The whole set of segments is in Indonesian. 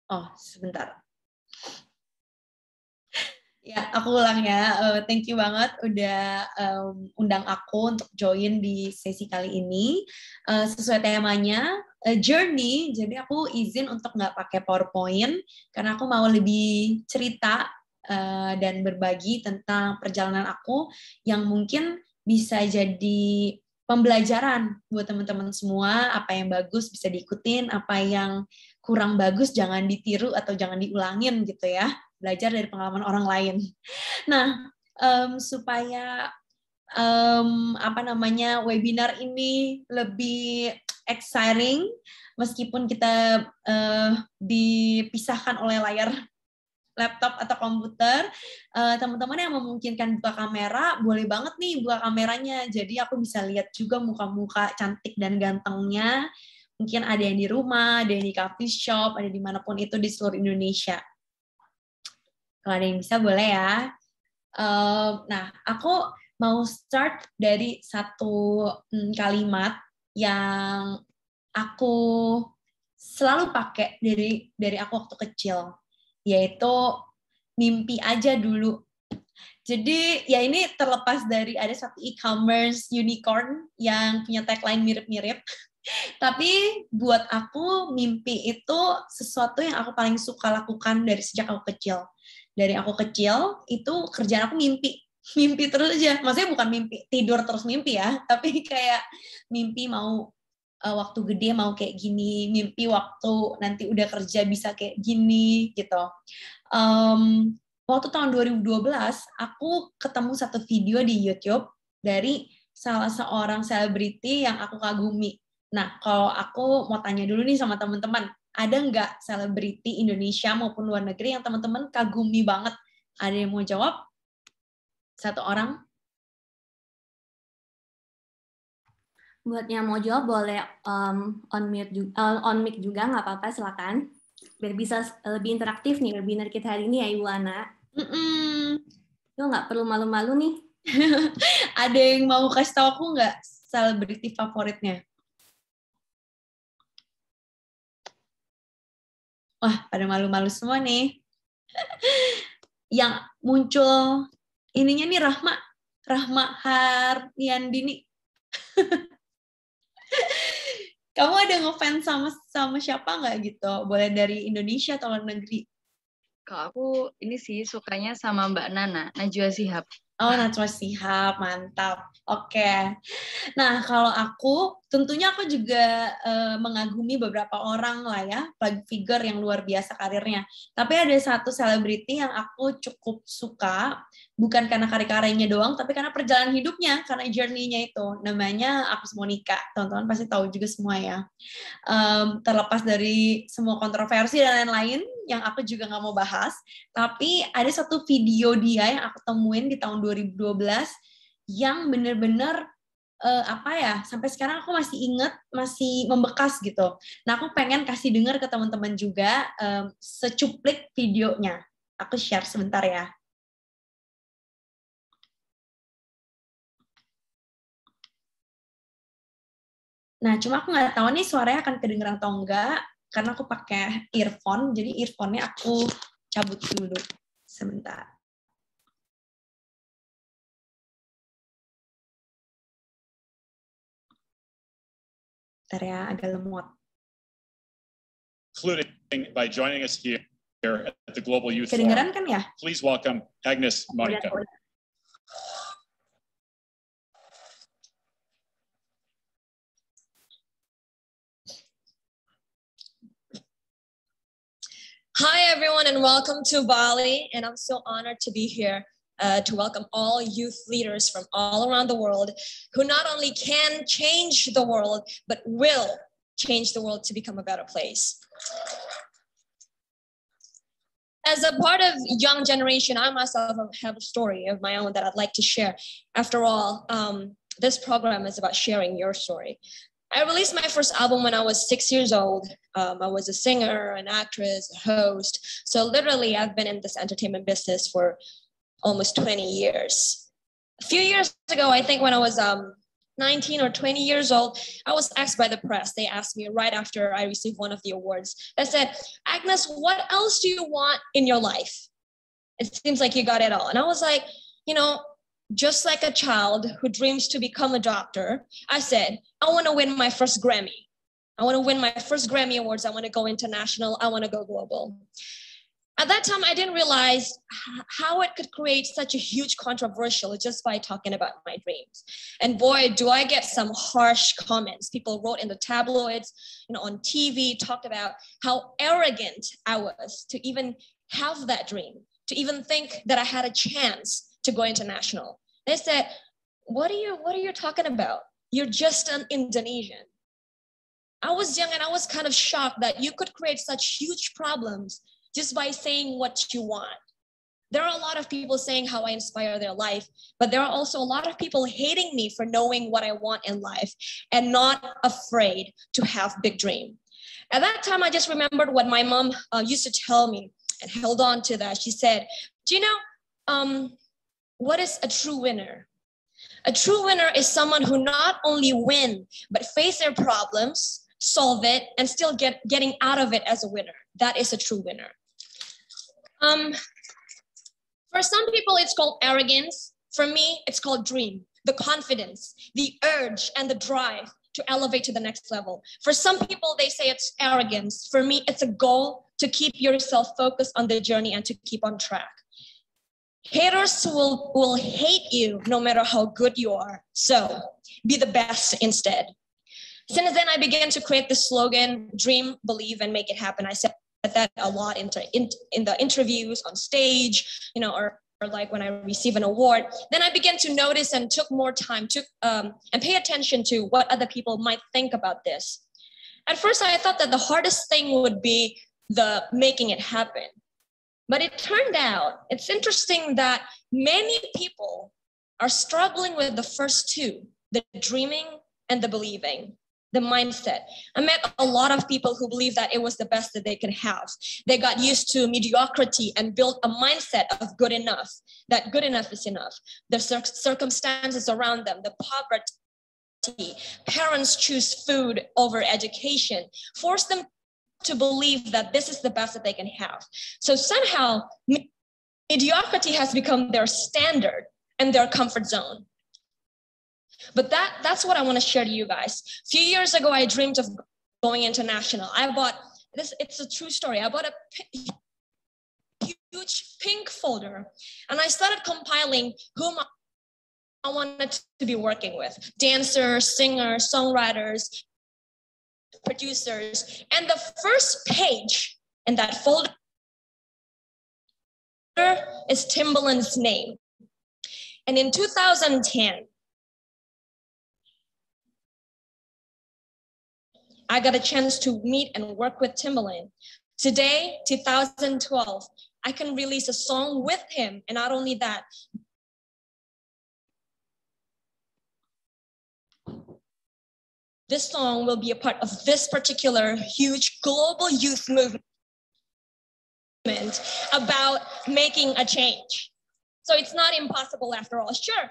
Oh, sebentar. Ya, aku ulang ya. Thank you banget udah undang aku untuk join di sesi kali ini. Sesuai temanya, journey, jadi aku izin untuk nggak pakai PowerPoint, karena aku mau lebih cerita dan berbagi tentang perjalanan aku yang mungkin bisa jadi pembelajaran buat teman-teman semua. Apa yang bagus bisa diikutin, apa yang kurang bagus jangan ditiru atau jangan diulangin gitu ya. Belajar dari pengalaman orang lain. Nah, supaya apa namanya webinar ini lebih exciting, meskipun kita dipisahkan oleh layar laptop atau komputer, teman-teman yang memungkinkan buka kamera, boleh banget nih buka kameranya. Jadi aku bisa lihat juga muka-muka cantik dan gantengnya. Mungkin ada yang di rumah, ada yang di coffee shop, ada dimanapun itu di seluruh Indonesia. Kalau ada yang bisa boleh ya. Nah, aku mau start dari satu kalimat yang aku selalu pakai dari aku waktu kecil, yaitu mimpi aja dulu. Jadi ya ini terlepas dari ada satu e-commerce unicorn yang punya tagline mirip-mirip, tapi buat aku mimpi itu sesuatu yang aku paling suka lakukan dari sejak aku kecil. Dari aku kecil itu kerjaan aku mimpi. Mimpi terus aja. Maksudnya bukan mimpi tidur terus mimpi ya, tapi kayak mimpi mau waktu gede mau kayak gini, mimpi waktu nanti udah kerja bisa kayak gini gitu. Waktu tahun 2012 aku ketemu satu video di YouTube dari salah seorang selebriti yang aku kagumi. Nah, kalau aku mau tanya dulu nih sama teman-teman, ada nggak selebriti Indonesia maupun luar negeri yang teman-teman kagumi banget? Ada yang mau jawab? Satu orang? Buat yang mau jawab boleh on mic juga, nggak apa-apa, silakan. Biar bisa lebih interaktif nih webinar kita hari ini ya Ibu Ana. Lo nggak perlu malu-malu nih. Ada yang mau kasih tahu aku nggak selebriti favoritnya? Wah, pada malu-malu semua nih. Yang muncul ininya nih Rahma Hardiandini. Kamu ada ngefans sama siapa nggak gitu? Boleh dari Indonesia atau luar negeri? Kalau aku ini sih sukanya sama Mbak Nana, Najwa Shihab. Oh, Najwa Shihab, mantap. Oke. Nah, kalau aku, tentunya aku juga mengagumi beberapa orang lah ya, public figure yang luar biasa karirnya. Tapi ada satu selebriti yang aku cukup suka, bukan karena karya-karyanya doang, tapi karena perjalanan hidupnya, karena journey-nya itu. Namanya Apis Monica. Teman-teman pasti tahu juga semua ya. Terlepas dari semua kontroversi dan lain-lain yang aku juga nggak mau bahas, tapi ada satu video dia yang aku temuin di tahun 2012 yang bener-bener apa ya, sampai sekarang aku masih inget, masih membekas gitu. Nah, aku pengen kasih dengar ke teman-teman juga secuplik videonya. Aku share sebentar ya. Nah, cuma aku nggak tahu nih suaranya akan kedengeran atau enggak, karena aku pakai earphone, jadi earphone-nya aku cabut dulu. Sebentar. Bentar ya, agak lemot. Including by joining us here at the Global Youth Kedengeran Forum. Kan ya? Please welcome Agnes Monica. Hi, everyone, and welcome to Bali. And I'm so honored to be here to welcome all youth leaders from all around the world who not only can change the world, but will change the world to become a better place. As a part of young generation, I myself have a story of my own that I'd like to share. After all, this program is about sharing your story. I released my first album when I was 6 years old. I was a singer, an actress, a host. So literally, I've been in this entertainment business for almost 20 years. A few years ago, I think when I was 19 or 20 years old, I was asked by the press. They asked me right after I received one of the awards. They said, Agnes, what else do you want in your life? It seems like you got it all. And I was like, just like a child who dreams to become a doctor, I said, I want to win my first Grammy. I want to win my first Grammy Awards. I want to go international. I want to go global. At that time, I didn't realize how it could create such a huge controversial just by talking about my dreams. And boy, do I get some harsh comments. People wrote in the tabloids, on TV, talked about how arrogant I was to even have that dream, to even think that I had a chance to go international. They said, what are you talking about? You're just an Indonesian. I was young and I was kind of shocked that you could create such huge problems just by saying what you want. There are a lot of people saying how I inspire their life, but there are also a lot of people hating me for knowing what I want in life and not afraid to have big dream. At that time, I just remembered what my mom used to tell me and held on to that. She said, do you know what is a true winner? A true winner is someone who not only win, but face their problems, solve it, and still getting out of it as a winner. That is a true winner. For some people, it's called arrogance. For me, it's called dream, the confidence, the urge, and the drive to elevate to the next level. For some people, they say it's arrogance. For me, it's a goal to keep yourself focused on the journey and to keep on track. Haters will hate you no matter how good you are. So be the best instead. Since then, I began to create the slogan, dream, believe, and make it happen. I said that a lot in the interviews on stage, or like when I receive an award. Then I began to notice and took more time and pay attention to what other people might think about this. At first, I thought that the hardest thing would be the making it happen. But it turned out, it's interesting that many people are struggling with the first two, the dreaming and the believing, the mindset. I met a lot of people who believe that it was the best that they can have. They got used to mediocrity and built a mindset of good enough, that good enough is enough. The circumstances around them, the poverty, parents choose food over education, force them to believe that this is the best that they can have. So somehow, mediocrity has become their standard and their comfort zone. But that's what I want to share to you guys. A few years ago, I dreamed of going international. I bought this, it's a true story. I bought a huge pink folder and I started compiling whom I wanted to be working with. Dancers, singers, songwriters, producers. And the first page in that folder is Timbaland's name. And in 2010, I got a chance to meet and work with Timbaland. Today, 2012, I can release a song with him. And not only that, this song will be a part of this particular huge global youth movement about making a change. So it's not impossible after all. Sure.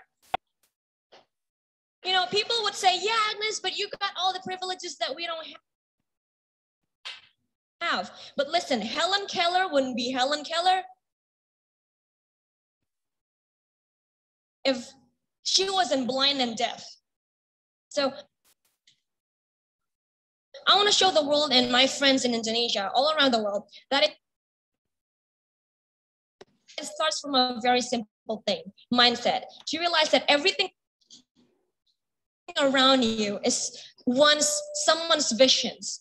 People would say, yeah, Agnes, but you got all the privileges that we don't have. But listen, Helen Keller wouldn't be Helen Keller if she wasn't blind and deaf. So I want to show the world and my friends in Indonesia, all around the world, that it starts from a very simple thing, mindset. Do you realize that everything around you is someone's visions,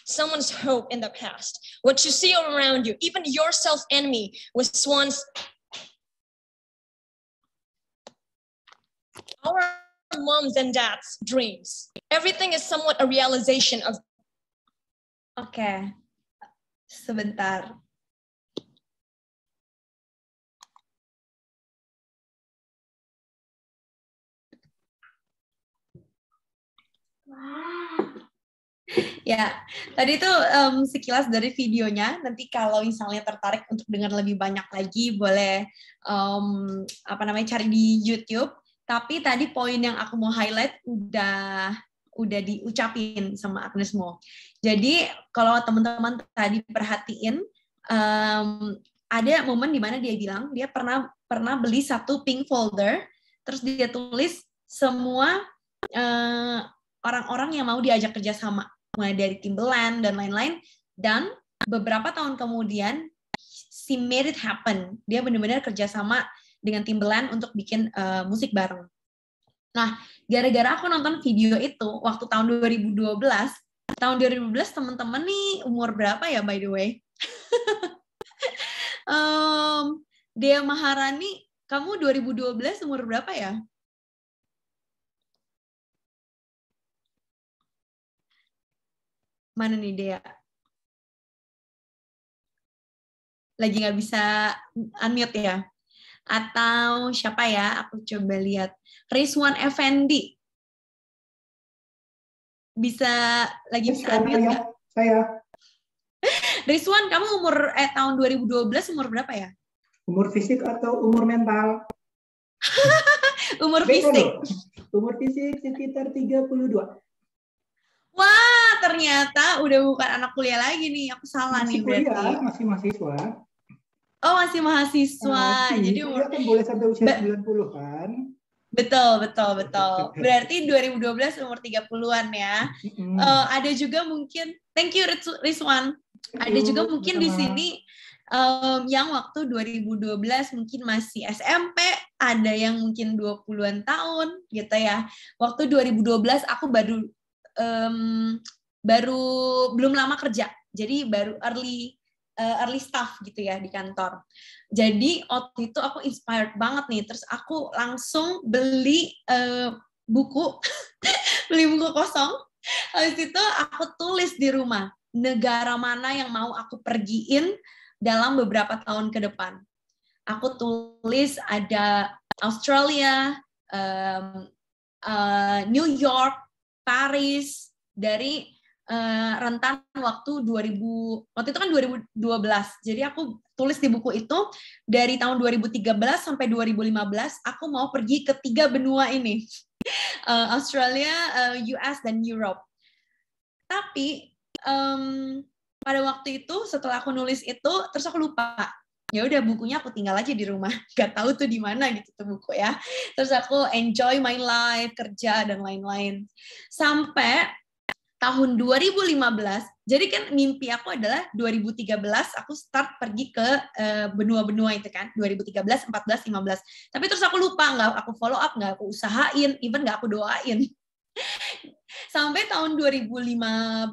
someone's hope in the past? What you see around you, even your self-enemy, was once our moms and dads' dreams. Everything is somewhat a realization of. Oke, sebentar. Ya, tadi itu sekilas dari videonya. Nanti kalau misalnya tertarik untuk dengar lebih banyak lagi, boleh cari di YouTube. Tapi tadi poin yang aku mau highlight udah diucapin sama Agnes Mo. Jadi kalau teman-teman tadi perhatiin, ada momen di mana dia bilang dia pernah beli satu pink folder, terus dia tulis semua orang-orang yang mau diajak kerjasama, mulai dari Timbaland dan lain-lain, dan beberapa tahun kemudian she made it happen. Dia benar-benar kerjasama dengan Timbaland untuk bikin musik bareng. Nah, gara-gara aku nonton video itu waktu tahun 2012 teman-teman nih umur berapa ya by the way? Dea Maharani, kamu 2012 umur berapa ya? Mana nih Dea? Lagi nggak bisa unmute ya? Atau siapa ya? Aku coba lihat. Rizwan Effendi. Lagi bisa unmute nggak? Saya. Rizwan, kamu tahun 2012 umur berapa ya? Umur fisik atau umur mental? Umur fisik. Umur fisik sekitar 32. Wah, ternyata udah bukan anak kuliah lagi nih. Aku salah masih nih berarti. Kuliah, masih mahasiswa. Oh, masih mahasiswa. Jadi umur kan boleh sampai usia 90 kan? Betul. Berarti 2012 umur 30-an ya. Ada juga mungkin, thank you Rizwan. Ada juga mungkin di sini yang waktu 2012 mungkin masih SMP, ada yang mungkin 20-an tahun gitu ya. Waktu 2012 aku baru belum lama kerja, jadi baru early staff gitu ya di kantor. Jadi waktu itu aku inspired banget nih, terus aku langsung beli buku beli buku kosong. Habis itu aku tulis di rumah negara mana yang mau aku pergiin dalam beberapa tahun ke depan. Aku tulis ada Australia, New York, Paris, dari rentan waktu waktu itu kan 2012. Jadi aku tulis di buku itu dari tahun 2013 sampai 2015 aku mau pergi ke 3 benua ini. Australia, US dan Europe. Tapi pada waktu itu setelah aku nulis itu terus aku lupa. Ya udah bukunya aku tinggal aja di rumah. Gak tahu tuh di mana gitu tuh buku ya. Terus aku enjoy my life, kerja dan lain-lain. Sampai tahun 2015, jadi kan mimpi aku adalah 2013 aku start pergi ke benua-benua itu kan, 2013, 14, 15. Tapi terus aku lupa, nggak aku follow up, nggak aku usahain, even nggak aku doain. Sampai tahun 2015,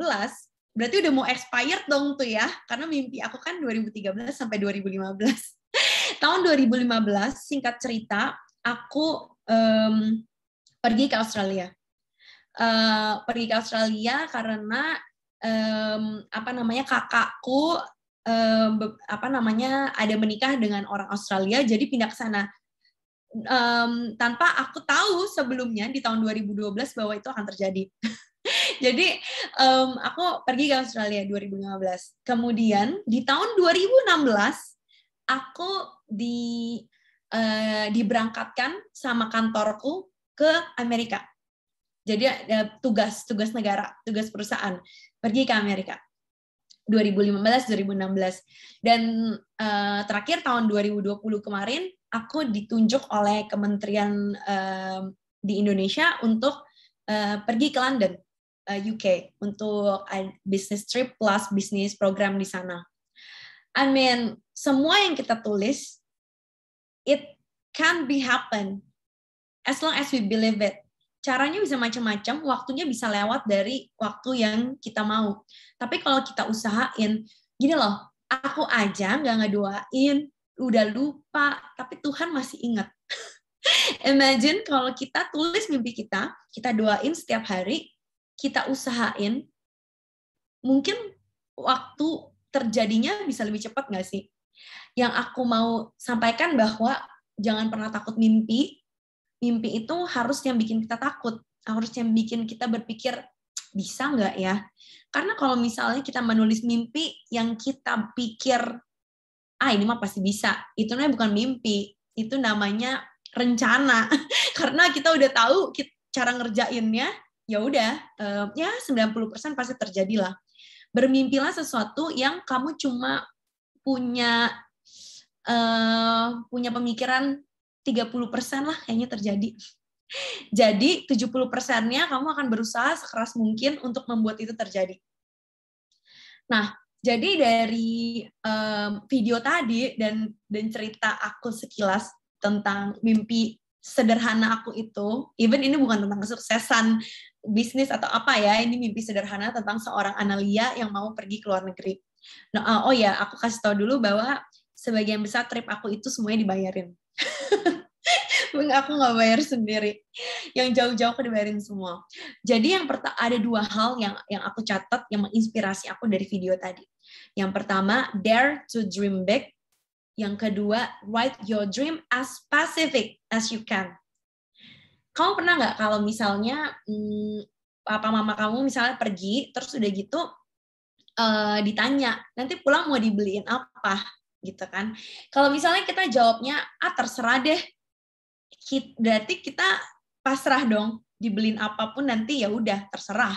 berarti udah mau expired dong tuh ya, karena mimpi aku kan 2013 sampai 2015. Tahun 2015, singkat cerita, aku pergi ke Australia. Pergi ke Australia karena kakakku ada menikah dengan orang Australia, jadi pindah ke sana. Tanpa aku tahu sebelumnya di tahun 2012 bahwa itu akan terjadi. Jadi aku pergi ke Australia 2015. Kemudian di tahun 2016 aku diberangkatkan sama kantorku ke Amerika. Jadi tugas negara, tugas perusahaan, pergi ke Amerika 2015-2016. Dan terakhir tahun 2020 kemarin, aku ditunjuk oleh kementerian di Indonesia untuk pergi ke London, UK, untuk business trip plus business program di sana. I mean, semua yang kita tulis, it can be happen as long as we believe it. Caranya bisa macam-macam, waktunya bisa lewat dari waktu yang kita mau. Tapi kalau kita usahain, gini loh, aku aja nggak ngedoain, udah lupa, tapi Tuhan masih ingat. Imagine kalau kita tulis mimpi kita doain setiap hari, kita usahain, mungkin waktu terjadinya bisa lebih cepat nggak sih? Yang aku mau sampaikan bahwa jangan pernah takut mimpi. Mimpi itu harus yang bikin kita takut, harus yang bikin kita berpikir, bisa nggak ya? Karena kalau misalnya kita menulis mimpi yang kita pikir, ini mah pasti bisa, itu namanya bukan mimpi, itu namanya rencana. Karena kita udah tahu cara ngerjainnya, ya udah, ya 90% pasti terjadilah. Bermimpilah sesuatu yang kamu cuma punya pemikiran 30% lah kayaknya terjadi. Jadi 70%-nya kamu akan berusaha sekeras mungkin untuk membuat itu terjadi. Nah, jadi dari video tadi dan cerita aku sekilas tentang mimpi sederhana aku itu, even ini bukan tentang kesuksesan bisnis atau apa ya, ini mimpi sederhana tentang seorang Analia yang mau pergi ke luar negeri. Nah, aku kasih tahu dulu bahwa sebagian besar trip aku itu semuanya dibayarin. Aku nggak bayar sendiri, yang jauh-jauh aku dibayarin semua. Jadi ada 2 hal yang aku catat yang menginspirasi aku dari video tadi. Yang pertama, dare to dream big. Yang kedua, write your dream as specific as you can. Kamu pernah nggak kalau misalnya papa mama kamu misalnya pergi, terus udah gitu ditanya, nanti pulang mau dibeliin apa, gitu kan? Kalau misalnya kita jawabnya, terserah deh. Berarti kita pasrah dong, dibeliin apapun nanti ya udah terserah.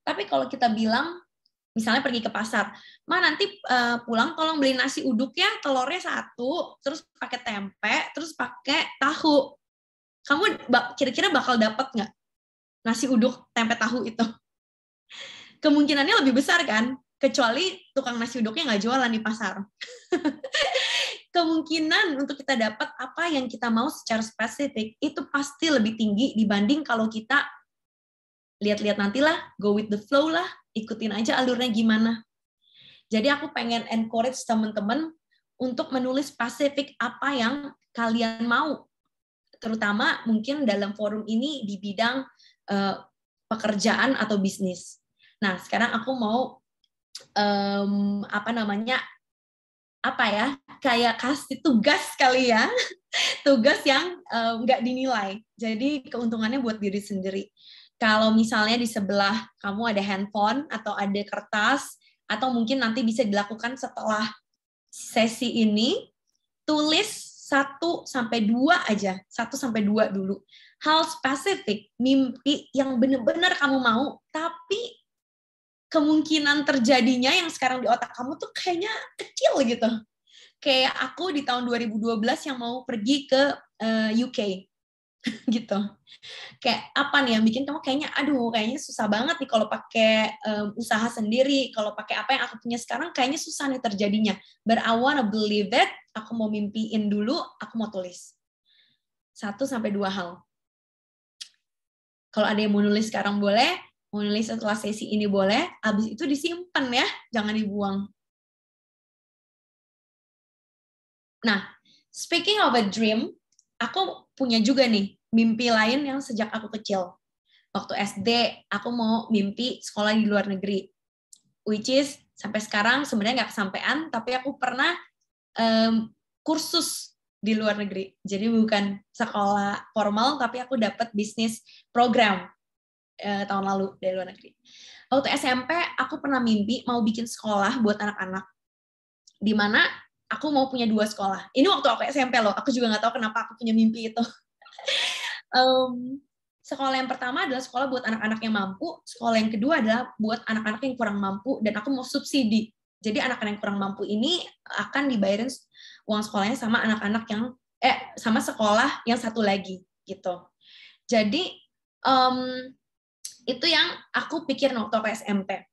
Tapi kalau kita bilang misalnya pergi ke pasar, nanti pulang tolong beli nasi uduk ya, telurnya 1, terus pakai tempe, terus pakai tahu. Kamu kira-kira bakal dapat nggak nasi uduk tempe tahu itu? Kemungkinannya lebih besar kan, kecuali tukang nasi uduknya nggak jualan di pasar. Kemungkinan untuk kita dapat apa yang kita mau secara spesifik itu pasti lebih tinggi dibanding kalau kita lihat-lihat nantilah, go with the flow lah, ikutin aja alurnya gimana. Jadi aku pengen encourage teman-teman untuk menulis spesifik apa yang kalian mau, terutama mungkin dalam forum ini di bidang pekerjaan atau bisnis. Nah, sekarang aku mau kayak kasih tugas kali ya, tugas yang nggak dinilai. Jadi keuntungannya buat diri sendiri. Kalau misalnya di sebelah kamu ada handphone atau ada kertas, atau mungkin nanti bisa dilakukan setelah sesi ini, tulis 1-2 aja, 1-2 dulu. Hal spesifik, mimpi yang benar-benar kamu mau, tapi kemungkinan terjadinya yang sekarang di otak kamu tuh kayaknya kecil gitu. Kayak aku di tahun 2012 yang mau pergi ke UK gitu. Kayak apa nih yang bikin kamu kayaknya susah banget nih kalau pakai usaha sendiri, kalau pakai apa yang aku punya sekarang kayaknya susah nih terjadinya. But I wanna believe it, aku mau mimpiin dulu, aku mau tulis. 1-2 hal. Kalau ada yang mau nulis sekarang boleh, mau nulis setelah sesi ini boleh, habis itu disimpan ya, jangan dibuang. Nah, speaking of a dream, aku punya juga nih mimpi lain yang sejak aku kecil. Waktu SD, aku mau mimpi sekolah di luar negeri. Which is, sampai sekarang sebenarnya nggak kesampaian, tapi aku pernah kursus di luar negeri. Jadi bukan sekolah formal, tapi aku dapat bisnis program tahun lalu dari luar negeri. Waktu SMP, aku pernah mimpi mau bikin sekolah buat anak-anak. Di mana aku mau punya 2 sekolah. Ini waktu aku SMP loh, aku juga nggak tahu kenapa aku punya mimpi itu. Sekolah yang pertama adalah sekolah buat anak-anak yang mampu, sekolah yang kedua adalah buat anak-anak yang kurang mampu, dan aku mau subsidi. Jadi anak-anak yang kurang mampu ini akan dibayarin uang sekolahnya sama anak-anak yang sama sekolah yang satu lagi gitu. Jadi itu yang aku pikir waktu aku SMP.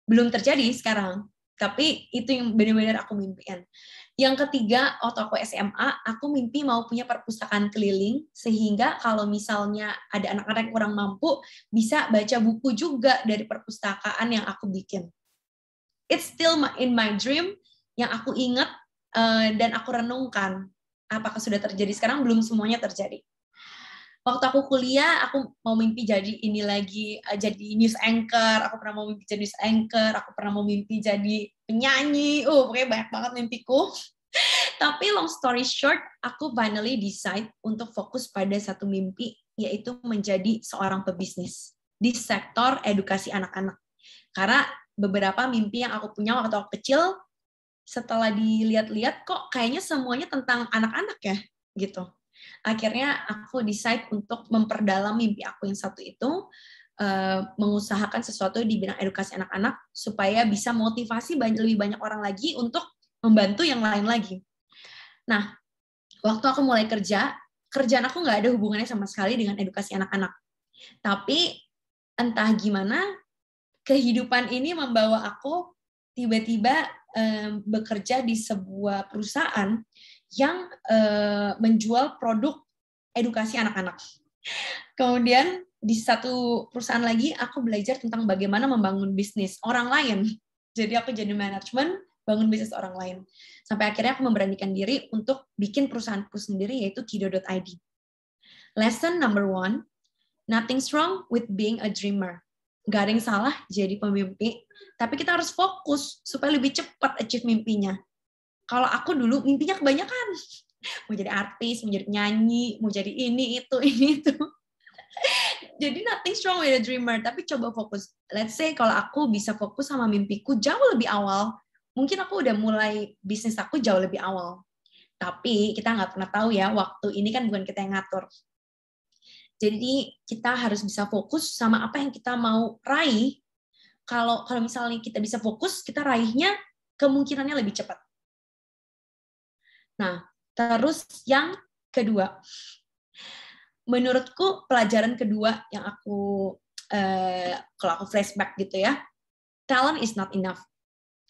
Belum terjadi sekarang, tapi itu yang benar-benar aku mimpiin. Yang ketiga, waktu aku SMA, aku mimpi mau punya perpustakaan keliling, sehingga kalau misalnya ada anak-anak yang kurang mampu, bisa baca buku juga dari perpustakaan yang aku bikin. It's still in my dream, yang aku ingat dan aku renungkan. Apakah sudah terjadi sekarang? Belum semuanya terjadi. Waktu aku kuliah, aku mau mimpi jadi ini lagi, jadi news anchor, aku pernah mau mimpi jadi news anchor, aku pernah mau mimpi jadi penyanyi, pokoknya banyak banget mimpiku. Tapi long story short, aku finally decide untuk fokus pada satu mimpi, yaitu menjadi seorang pebisnis. di sektor edukasi anak-anak. Karena beberapa mimpi yang aku punya waktu aku kecil, setelah dilihat-lihat kok kayaknya semuanya tentang anak-anak ya, gitu. Akhirnya aku decide untuk memperdalam mimpi aku yang satu itu, mengusahakan sesuatu di bidang edukasi anak-anak supaya bisa motivasi lebih banyak orang lagi untuk membantu yang lain lagi. Nah, waktu aku mulai kerjaan aku nggak ada hubungannya sama sekali dengan edukasi anak-anak. Tapi entah gimana, kehidupan ini membawa aku tiba-tiba bekerja di sebuah perusahaan yang menjual produk edukasi anak-anak. Kemudian di satu perusahaan lagi aku belajar tentang bagaimana membangun bisnis orang lain. Jadi aku jadi manajemen, bangun bisnis orang lain. Sampai akhirnya aku memberanikan diri untuk bikin perusahaanku sendiri, yaitu Kido.id. Lesson number 1, nothing's wrong with being a dreamer. Gak ada yang salah jadi pemimpi, tapi kita harus fokus supaya lebih cepat achieve mimpinya. Kalau aku dulu mimpinya kebanyakan. Mau jadi artis, mau jadi penyanyi, mau jadi ini, itu. Jadi nothing's wrong with a dreamer, tapi coba fokus. Let's say kalau aku bisa fokus sama mimpiku jauh lebih awal, mungkin aku udah mulai bisnis aku jauh lebih awal. Tapi kita nggak pernah tahu ya, waktu ini kan bukan kita yang ngatur. Jadi kita harus bisa fokus sama apa yang kita mau raih. Kalau misalnya kita bisa fokus, kita raihnya kemungkinannya lebih cepat. Nah, terus yang kedua, menurutku pelajaran kedua yang kalau aku flashback gitu ya, talent is not enough.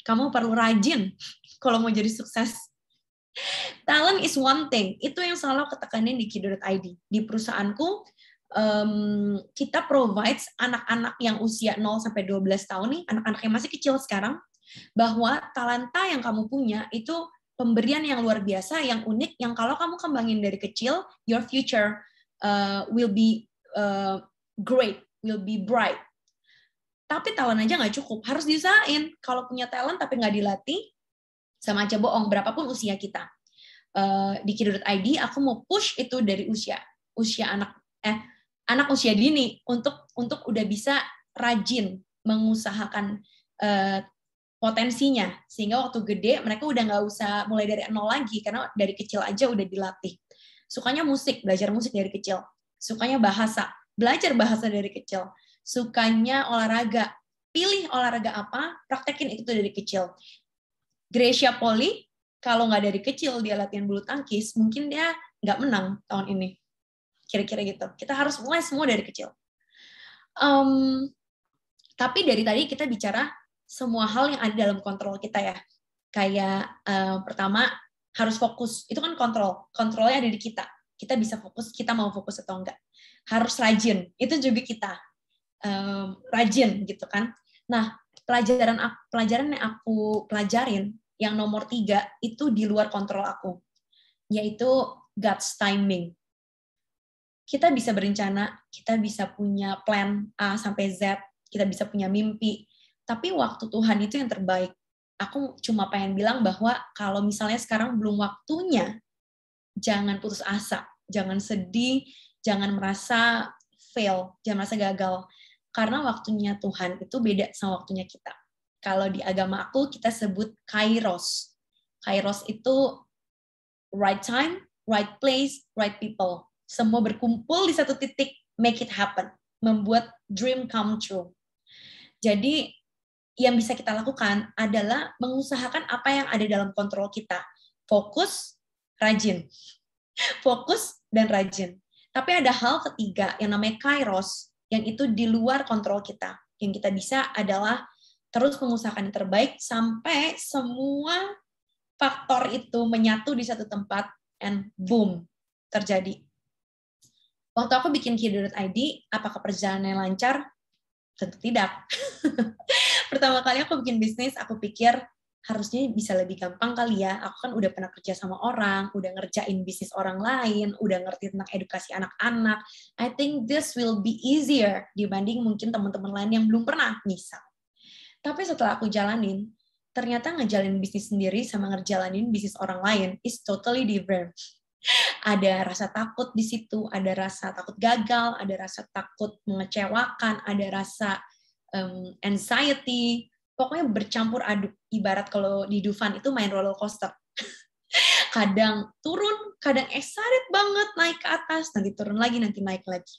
Kamu perlu rajin kalau mau jadi sukses. Talent is one thing. Itu yang selalu aku tekanin di Kido.id. Di perusahaanku, kita provides anak-anak yang usia 0 sampai 12 tahun nih, anak-anak yang masih kecil sekarang, bahwa talenta yang kamu punya itu pemberian yang luar biasa, yang unik, yang kalau kamu kembangin dari kecil, your future will be great, will be bright. Tapi talent aja nggak cukup, harus diusahain. Kalau punya talent tapi nggak dilatih, sama aja bohong, berapapun usia kita. Di Kido.id, aku mau push itu dari usia anak usia dini untuk udah bisa rajin mengusahakan potensinya, sehingga waktu gede mereka udah nggak usah mulai dari nol lagi, karena dari kecil aja udah dilatih. Sukanya musik, belajar musik dari kecil. Sukanya bahasa, belajar bahasa dari kecil. Sukanya olahraga, pilih olahraga apa, praktekin itu dari kecil. Gracia Poli, kalau nggak dari kecil dia latihan bulu tangkis, mungkin dia nggak menang tahun ini. Kira-kira gitu. Kita harus mulai semua dari kecil. Tapi dari tadi kita bicara semua hal yang ada dalam kontrol kita ya. Kayak pertama, harus fokus. Itu kan kontrol. Kontrolnya ada di kita. Kita bisa fokus, kita mau fokus atau enggak. Harus rajin. Itu juga kita. Rajin gitu kan. Nah, pelajaran yang aku pelajarin, yang nomor 3, itu di luar kontrol aku. Yaitu God's timing. Kita bisa berencana, kita bisa punya plan A sampai Z, kita bisa punya mimpi, tapi waktu Tuhan itu yang terbaik. Aku cuma pengen bilang bahwa kalau misalnya sekarang belum waktunya, jangan putus asa, jangan sedih, jangan merasa fail, jangan merasa gagal. Karena waktunya Tuhan itu beda sama waktunya kita. Kalau di agama aku, kita sebut kairos. Kairos itu right time, right place, right people. Semua berkumpul di satu titik, make it happen. Membuat dream come true. Jadi, yang bisa kita lakukan adalah mengusahakan apa yang ada dalam kontrol kita. Fokus, rajin. Fokus dan rajin. Tapi ada hal ketiga yang namanya kairos, yang itu di luar kontrol kita. Yang kita bisa adalah terus mengusahakan yang terbaik sampai semua faktor itu menyatu di satu tempat, and boom, terjadi. Waktu aku bikin Kido.id, apakah perjalanannya lancar? Tentu tidak. Pertama kali aku bikin bisnis, aku pikir harusnya bisa lebih gampang kali ya. Aku kan udah pernah kerja sama orang, udah ngerjain bisnis orang lain, udah ngerti tentang edukasi anak-anak. I think this will be easier dibanding mungkin teman-teman lain yang belum pernah, misal. Tapi setelah aku jalanin, ternyata ngejalanin bisnis sendiri sama ngejalanin bisnis orang lain is totally different. Ada rasa takut di situ, ada rasa takut gagal, ada rasa takut mengecewakan, ada rasa anxiety, pokoknya bercampur aduk. Ibarat kalau di Dufan itu main roller coaster. Kadang turun, kadang excited banget naik ke atas, nanti turun lagi, nanti naik lagi.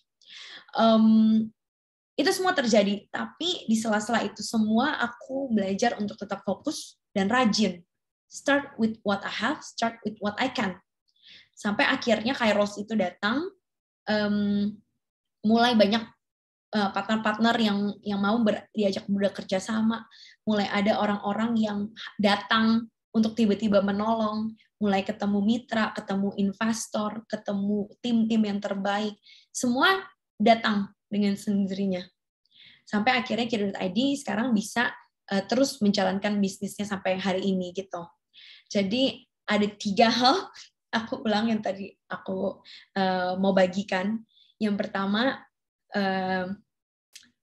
Itu semua terjadi, tapi di sela-sela itu semua aku belajar untuk tetap fokus dan rajin. Start with what I have, start with what I can. Sampai akhirnya Kairos itu datang, mulai banyak partner-partner yang mau diajak bekerja sama, mulai ada orang-orang yang datang untuk tiba-tiba menolong, mulai ketemu mitra, ketemu investor, ketemu tim-tim yang terbaik, semua datang dengan sendirinya. Sampai akhirnya Kiri.id sekarang bisa terus menjalankan bisnisnya sampai hari ini gitu. Jadi ada 3 hal, aku ulang yang tadi aku mau bagikan. Yang pertama,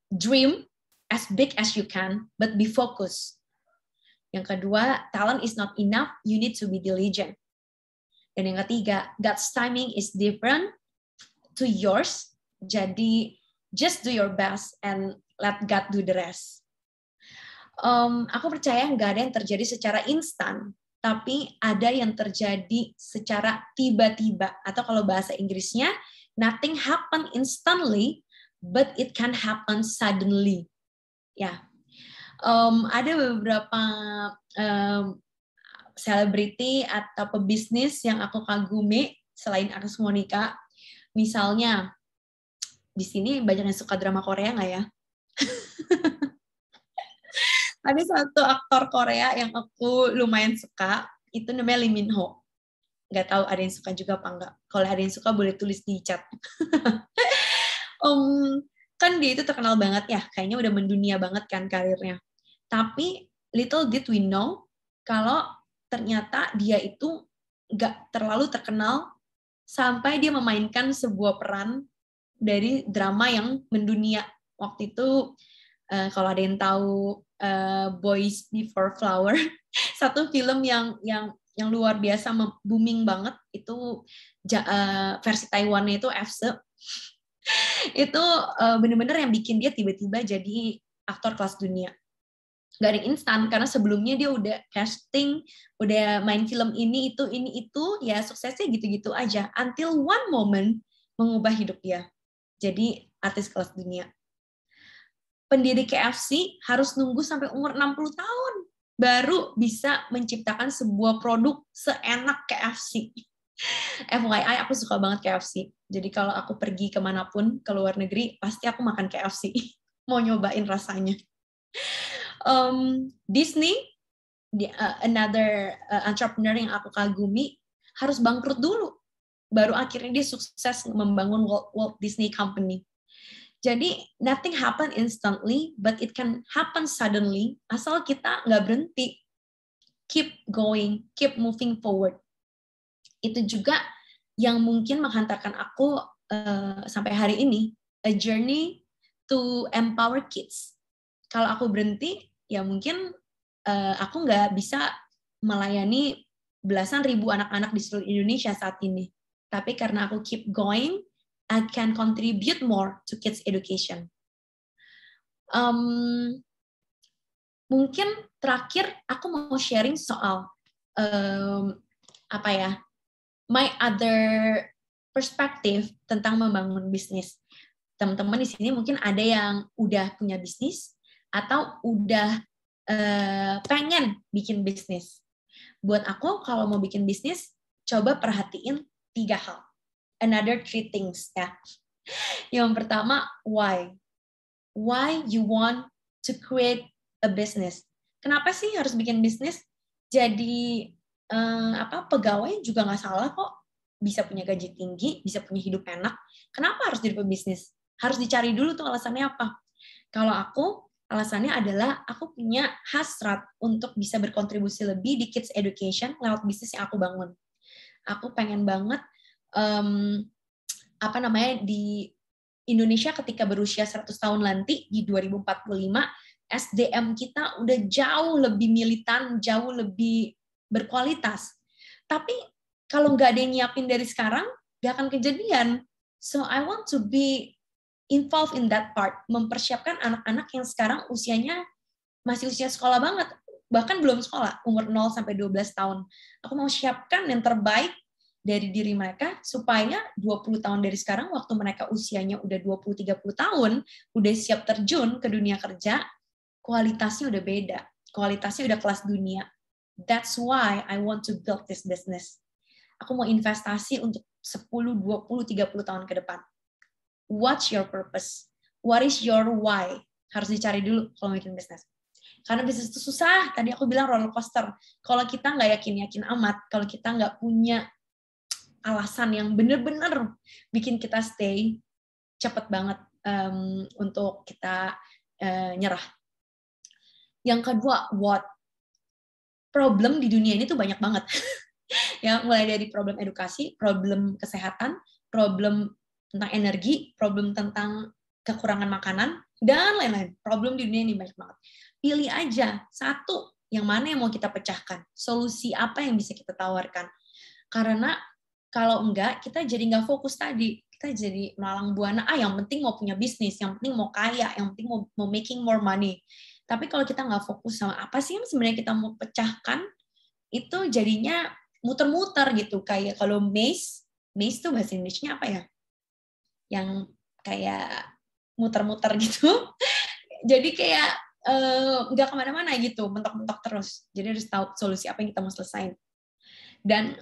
dream as big as you can, but be focused. Yang kedua, talent is not enough, you need to be diligent. Dan yang ketiga, God's timing is different to yours, jadi just do your best and let God do the rest. Aku percaya nggak ada yang terjadi secara instan, tapi ada yang terjadi secara tiba-tiba. Atau kalau bahasa Inggrisnya, nothing happen instantly, but it can happen suddenly. Ya, ada beberapa selebriti atau pebisnis yang aku kagumi selain Agnes Monica. Misalnya, di sini banyak yang suka drama Korea nggak ya? Ada satu aktor Korea yang aku lumayan suka, itu namanya Lee Min Ho. Nggak tahu ada yang suka juga apa enggak. Kalau ada yang suka boleh tulis di chat. Kan dia itu terkenal banget ya, kayaknya udah mendunia banget kan karirnya. Tapi little did we know kalau ternyata dia itu nggak terlalu terkenal sampai dia memainkan sebuah peran dari drama yang mendunia. Waktu itu kalau ada yang tahu Boys Before Flower, satu film yang luar biasa booming banget, itu versi Taiwannya itu FC. Itu benar-benar yang bikin dia tiba-tiba jadi aktor kelas dunia. Gak ada instan, karena sebelumnya dia udah casting, udah main film ini itu, ya suksesnya gitu-gitu aja. Until one moment mengubah hidup dia. Jadi artis kelas dunia. Pendiri KFC harus nunggu sampai umur 60 tahun baru bisa menciptakan sebuah produk seenak KFC. FYI, aku suka banget KFC. Jadi kalau aku pergi kemanapun, ke luar negeri, pasti aku makan KFC. Mau nyobain rasanya. Disney, another entrepreneur yang aku kagumi, harus bangkrut dulu. Baru akhirnya dia sukses membangun Walt Disney Company. Jadi, nothing happen instantly, but it can happen suddenly, asal kita nggak berhenti. Keep going, keep moving forward. Itu juga yang mungkin menghantarkan aku sampai hari ini, a journey to empower kids. Kalau aku berhenti, ya mungkin aku nggak bisa melayani belasan ribu anak-anak di seluruh Indonesia saat ini. Tapi karena aku keep going, I can contribute more to kids education. Mungkin terakhir aku mau sharing soal my other perspective tentang membangun bisnis. Teman-teman di sini mungkin ada yang udah punya bisnis atau udah pengen bikin bisnis. Buat aku kalau mau bikin bisnis, coba perhatiin 3 hal. Another 3 things ya. Yang pertama, why? Why you want to create a business? Kenapa sih harus bikin bisnis? Jadi pegawai juga nggak salah kok, bisa punya gaji tinggi, bisa punya hidup enak. Kenapa harus jadi pebisnis? Harus dicari dulu tuh alasannya apa. Kalau aku, alasannya adalah aku punya hasrat untuk bisa berkontribusi lebih di kids education lewat bisnis yang aku bangun. Aku pengen banget di Indonesia ketika berusia 100 tahun nanti di 2045, SDM kita udah jauh lebih militan, jauh lebih berkualitas. Tapi kalau nggak ada yang nyiapin dari sekarang, nggak akan kejadian. So I want to be involved in that part, mempersiapkan anak-anak yang sekarang usianya masih usia sekolah banget, bahkan belum sekolah, umur 0 sampai 12 tahun. Aku mau siapkan yang terbaik dari diri mereka supaya 20 tahun dari sekarang waktu mereka usianya udah 20-30 tahun, udah siap terjun ke dunia kerja, kualitasnya udah beda. Kualitasnya udah kelas dunia. That's why I want to build this business. Aku mau investasi untuk 10, 20, 30 tahun ke depan. What's your purpose? What is your why? Harus dicari dulu kalau bikin bisnis. Karena bisnis itu susah. Tadi aku bilang roller coaster. Kalau kita nggak yakin-yakin amat, kalau kita nggak punya alasan yang benar-benar bikin kita stay, cepet banget untuk kita nyerah. Yang kedua, what? Problem di dunia ini tuh banyak banget. Ya, mulai dari problem edukasi, problem kesehatan, problem tentang energi, problem tentang kekurangan makanan, dan lain-lain. Problem di dunia ini banyak banget. Pilih aja satu yang mana yang mau kita pecahkan. Solusi apa yang bisa kita tawarkan. Karena kalau enggak, kita jadi nggak fokus tadi. Kita jadi malang buana, yang penting mau punya bisnis, yang penting mau kaya, yang penting mau making more money. Tapi kalau kita nggak fokus sama apa sih yang sebenarnya kita mau pecahkan, itu jadinya muter-muter gitu. Kayak kalau maze tuh bahasa Indonesia apa ya? Yang kayak muter-muter gitu. Jadi kayak nggak kemana-mana gitu, mentok-mentok terus. Jadi harus tahu solusi apa yang kita mau selesain. Dan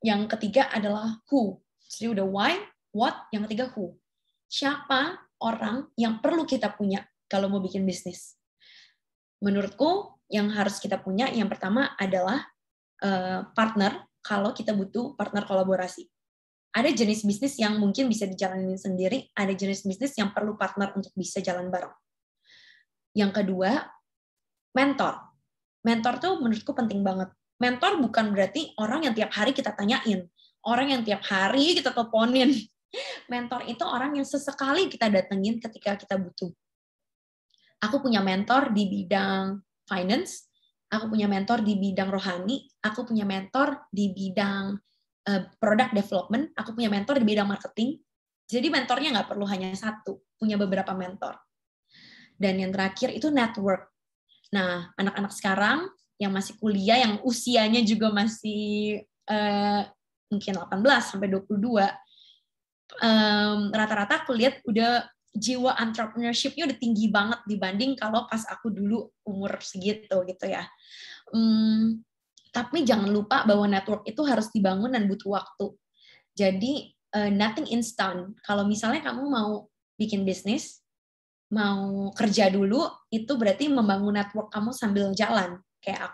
yang ketiga adalah who. Jadi udah why, what, yang ketiga who. Siapa orang yang perlu kita punya kalau mau bikin bisnis? Menurutku yang harus kita punya yang pertama adalah partner kalau kita butuh partner kolaborasi. Ada jenis bisnis yang mungkin bisa dijalanin sendiri, ada jenis bisnis yang perlu partner untuk bisa jalan bareng. Yang kedua, mentor. Mentor tuh menurutku penting banget. Mentor bukan berarti orang yang tiap hari kita tanyain, orang yang tiap hari kita teleponin. Mentor itu orang yang sesekali kita datengin ketika kita butuh. Aku punya mentor di bidang finance, aku punya mentor di bidang rohani, aku punya mentor di bidang product development, aku punya mentor di bidang marketing. Jadi mentornya nggak perlu hanya satu, punya beberapa mentor. Dan yang terakhir itu network. Nah, anak-anak sekarang yang masih kuliah, yang usianya juga masih mungkin 18 sampai 22, rata-rata aku lihat udah jiwa entrepreneurship-nya udah tinggi banget dibanding kalau pas aku dulu umur segitu gitu ya. Tapi jangan lupa bahwa network itu harus dibangun dan butuh waktu. Jadi nothing instant. Kalau misalnya kamu mau bikin bisnis, mau kerja dulu, itu berarti membangun network kamu sambil jalan. Kayak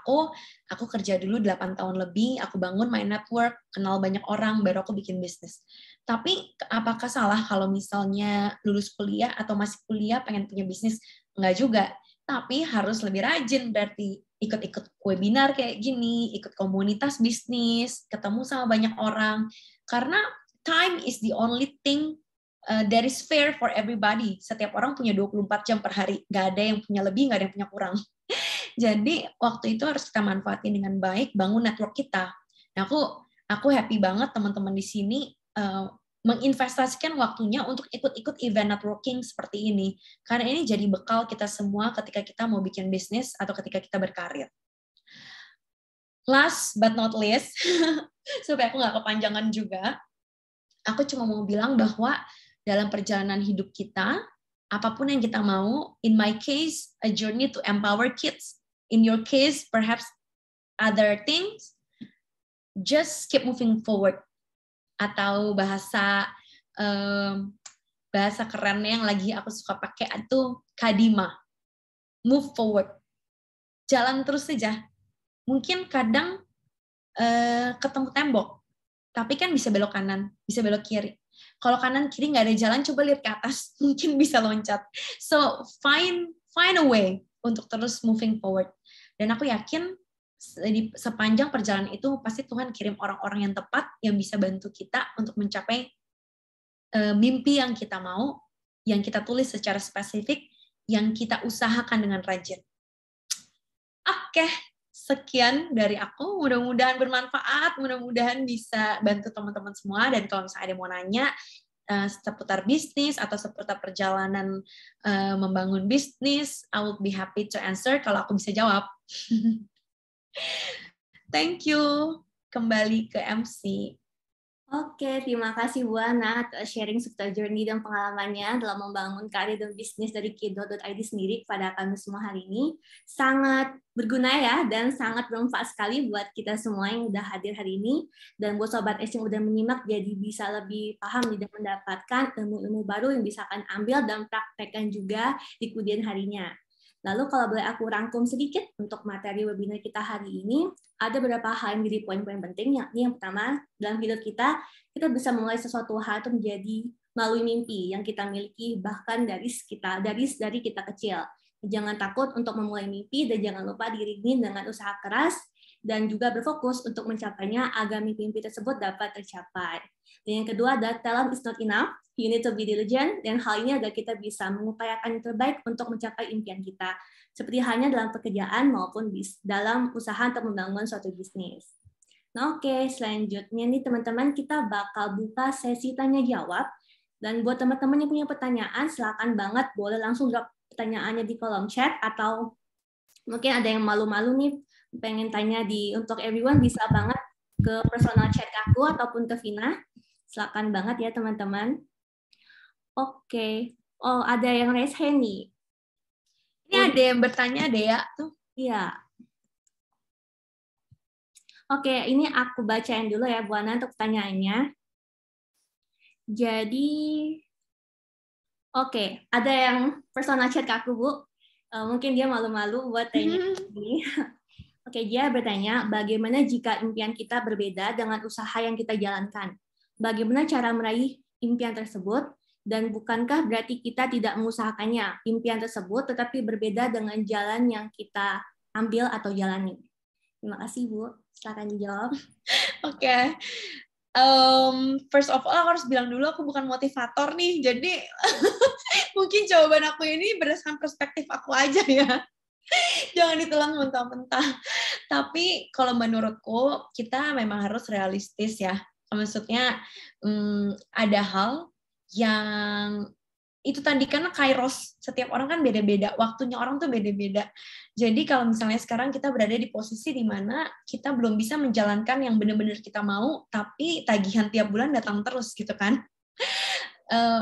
aku kerja dulu 8 tahun lebih, aku bangun my network, kenal banyak orang, baru aku bikin bisnis. Tapi apakah salah kalau misalnya lulus kuliah atau masih kuliah pengen punya bisnis? Enggak juga. Tapi harus lebih rajin, berarti ikut-ikut webinar kayak gini, ikut komunitas bisnis, ketemu sama banyak orang. Karena time is the only thing that is fair for everybody. Setiap orang punya 24 jam per hari. Nggak ada yang punya lebih, nggak ada yang punya kurang. Jadi waktu itu harus kita manfaatin dengan baik, bangun network kita. Nah, aku happy banget teman-teman di sini menginvestasikan waktunya untuk ikut-ikut event networking seperti ini. Karena ini jadi bekal kita semua ketika kita mau bikin bisnis atau ketika kita berkarir. Last but not least, supaya aku nggak kepanjangan juga, aku cuma mau bilang bahwa dalam perjalanan hidup kita, apapun yang kita mau, in my case, a journey to empower kids. In your case, perhaps other things, just keep moving forward. Atau bahasa kerennya yang lagi aku suka pakai itu kadima. Move forward. Jalan terus saja. Mungkin kadang ketemu tembok, tapi kan bisa belok kanan, bisa belok kiri. Kalau kanan kiri nggak ada jalan, coba lihat ke atas, mungkin bisa loncat. So find a way untuk terus moving forward. Dan aku yakin di sepanjang perjalanan itu pasti Tuhan kirim orang-orang yang tepat yang bisa bantu kita untuk mencapai mimpi yang kita mau, yang kita tulis secara spesifik, yang kita usahakan dengan rajin. Oke, sekian dari aku. Mudah-mudahan bermanfaat, mudah-mudahan bisa bantu teman-teman semua. Dan kalau misalnya ada yang mau nanya seputar bisnis atau seputar perjalanan membangun bisnis, I would be happy to answer kalau aku bisa jawab. Thank you. Kembali ke MC. Oke, terima kasih Bu Ana atas sharing seputar journey dan pengalamannya dalam membangun karir dan bisnis dari Kido.id sendiri kepada kami semua hari ini. Sangat berguna ya, dan sangat bermanfaat sekali buat kita semua yang udah hadir hari ini. Dan buat Sobat S yang udah menyimak, jadi bisa lebih paham dan mendapatkan ilmu-ilmu baru yang bisa akan ambil dan praktekkan juga di kemudian harinya. Lalu kalau boleh aku rangkum sedikit untuk materi webinar kita hari ini, ada beberapa hal yang menjadi poin-poin penting. Yang pertama, dalam hidup kita bisa mulai sesuatu hal itu menjadi melalui mimpi yang kita miliki bahkan dari kita kecil. Jangan takut untuk memulai mimpi dan jangan lupa diiringi dengan usaha keras dan juga berfokus untuk mencapainya agar mimpi tersebut dapat tercapai. Dan yang kedua adalah talent is not enough. You need to be diligent, dan hal ini agar kita bisa mengupayakan yang terbaik untuk mencapai impian kita, seperti halnya dalam pekerjaan maupun dalam usaha untuk membangun suatu bisnis. Nah, oke, selanjutnya nih teman-teman, kita bakal buka sesi tanya-jawab, dan buat teman-teman yang punya pertanyaan, silakan banget boleh langsung drop pertanyaannya di kolom chat, atau mungkin ada yang malu-malu nih, pengen tanya untuk everyone, bisa banget ke personal chat aku ataupun ke Vina. Silakan banget ya teman-teman. Oke. Oh, ada yang raise hand nih. Ini ada yang bertanya, Dea tuh. Iya. Oke, ini aku bacain dulu ya Bu Ana untuk pertanyaannya. Jadi, oke, ada yang personal chat ke aku, Bu. Mungkin dia malu-malu buat tanya ini. Oke, dia bertanya, bagaimana jika impian kita berbeda dengan usaha yang kita jalankan? Bagaimana cara meraih impian tersebut? Dan bukankah berarti kita tidak mengusahakannya, impian tersebut, tetapi berbeda dengan jalan yang kita ambil atau jalani? Terima kasih, Bu. Silakan dijawab. Oke. First of all, aku harus bilang dulu aku bukan motivator nih, jadi mungkin jawaban aku ini berdasarkan perspektif aku aja ya. Jangan ditelan mentah-mentah. Tapi kalau menurutku, kita memang harus realistis ya. Maksudnya, ada hal yang itu tadi, karena kairos setiap orang kan beda-beda, waktunya orang tuh beda-beda. Jadi kalau misalnya sekarang kita berada di posisi di mana kita belum bisa menjalankan yang benar-benar kita mau, tapi tagihan tiap bulan datang terus gitu kan.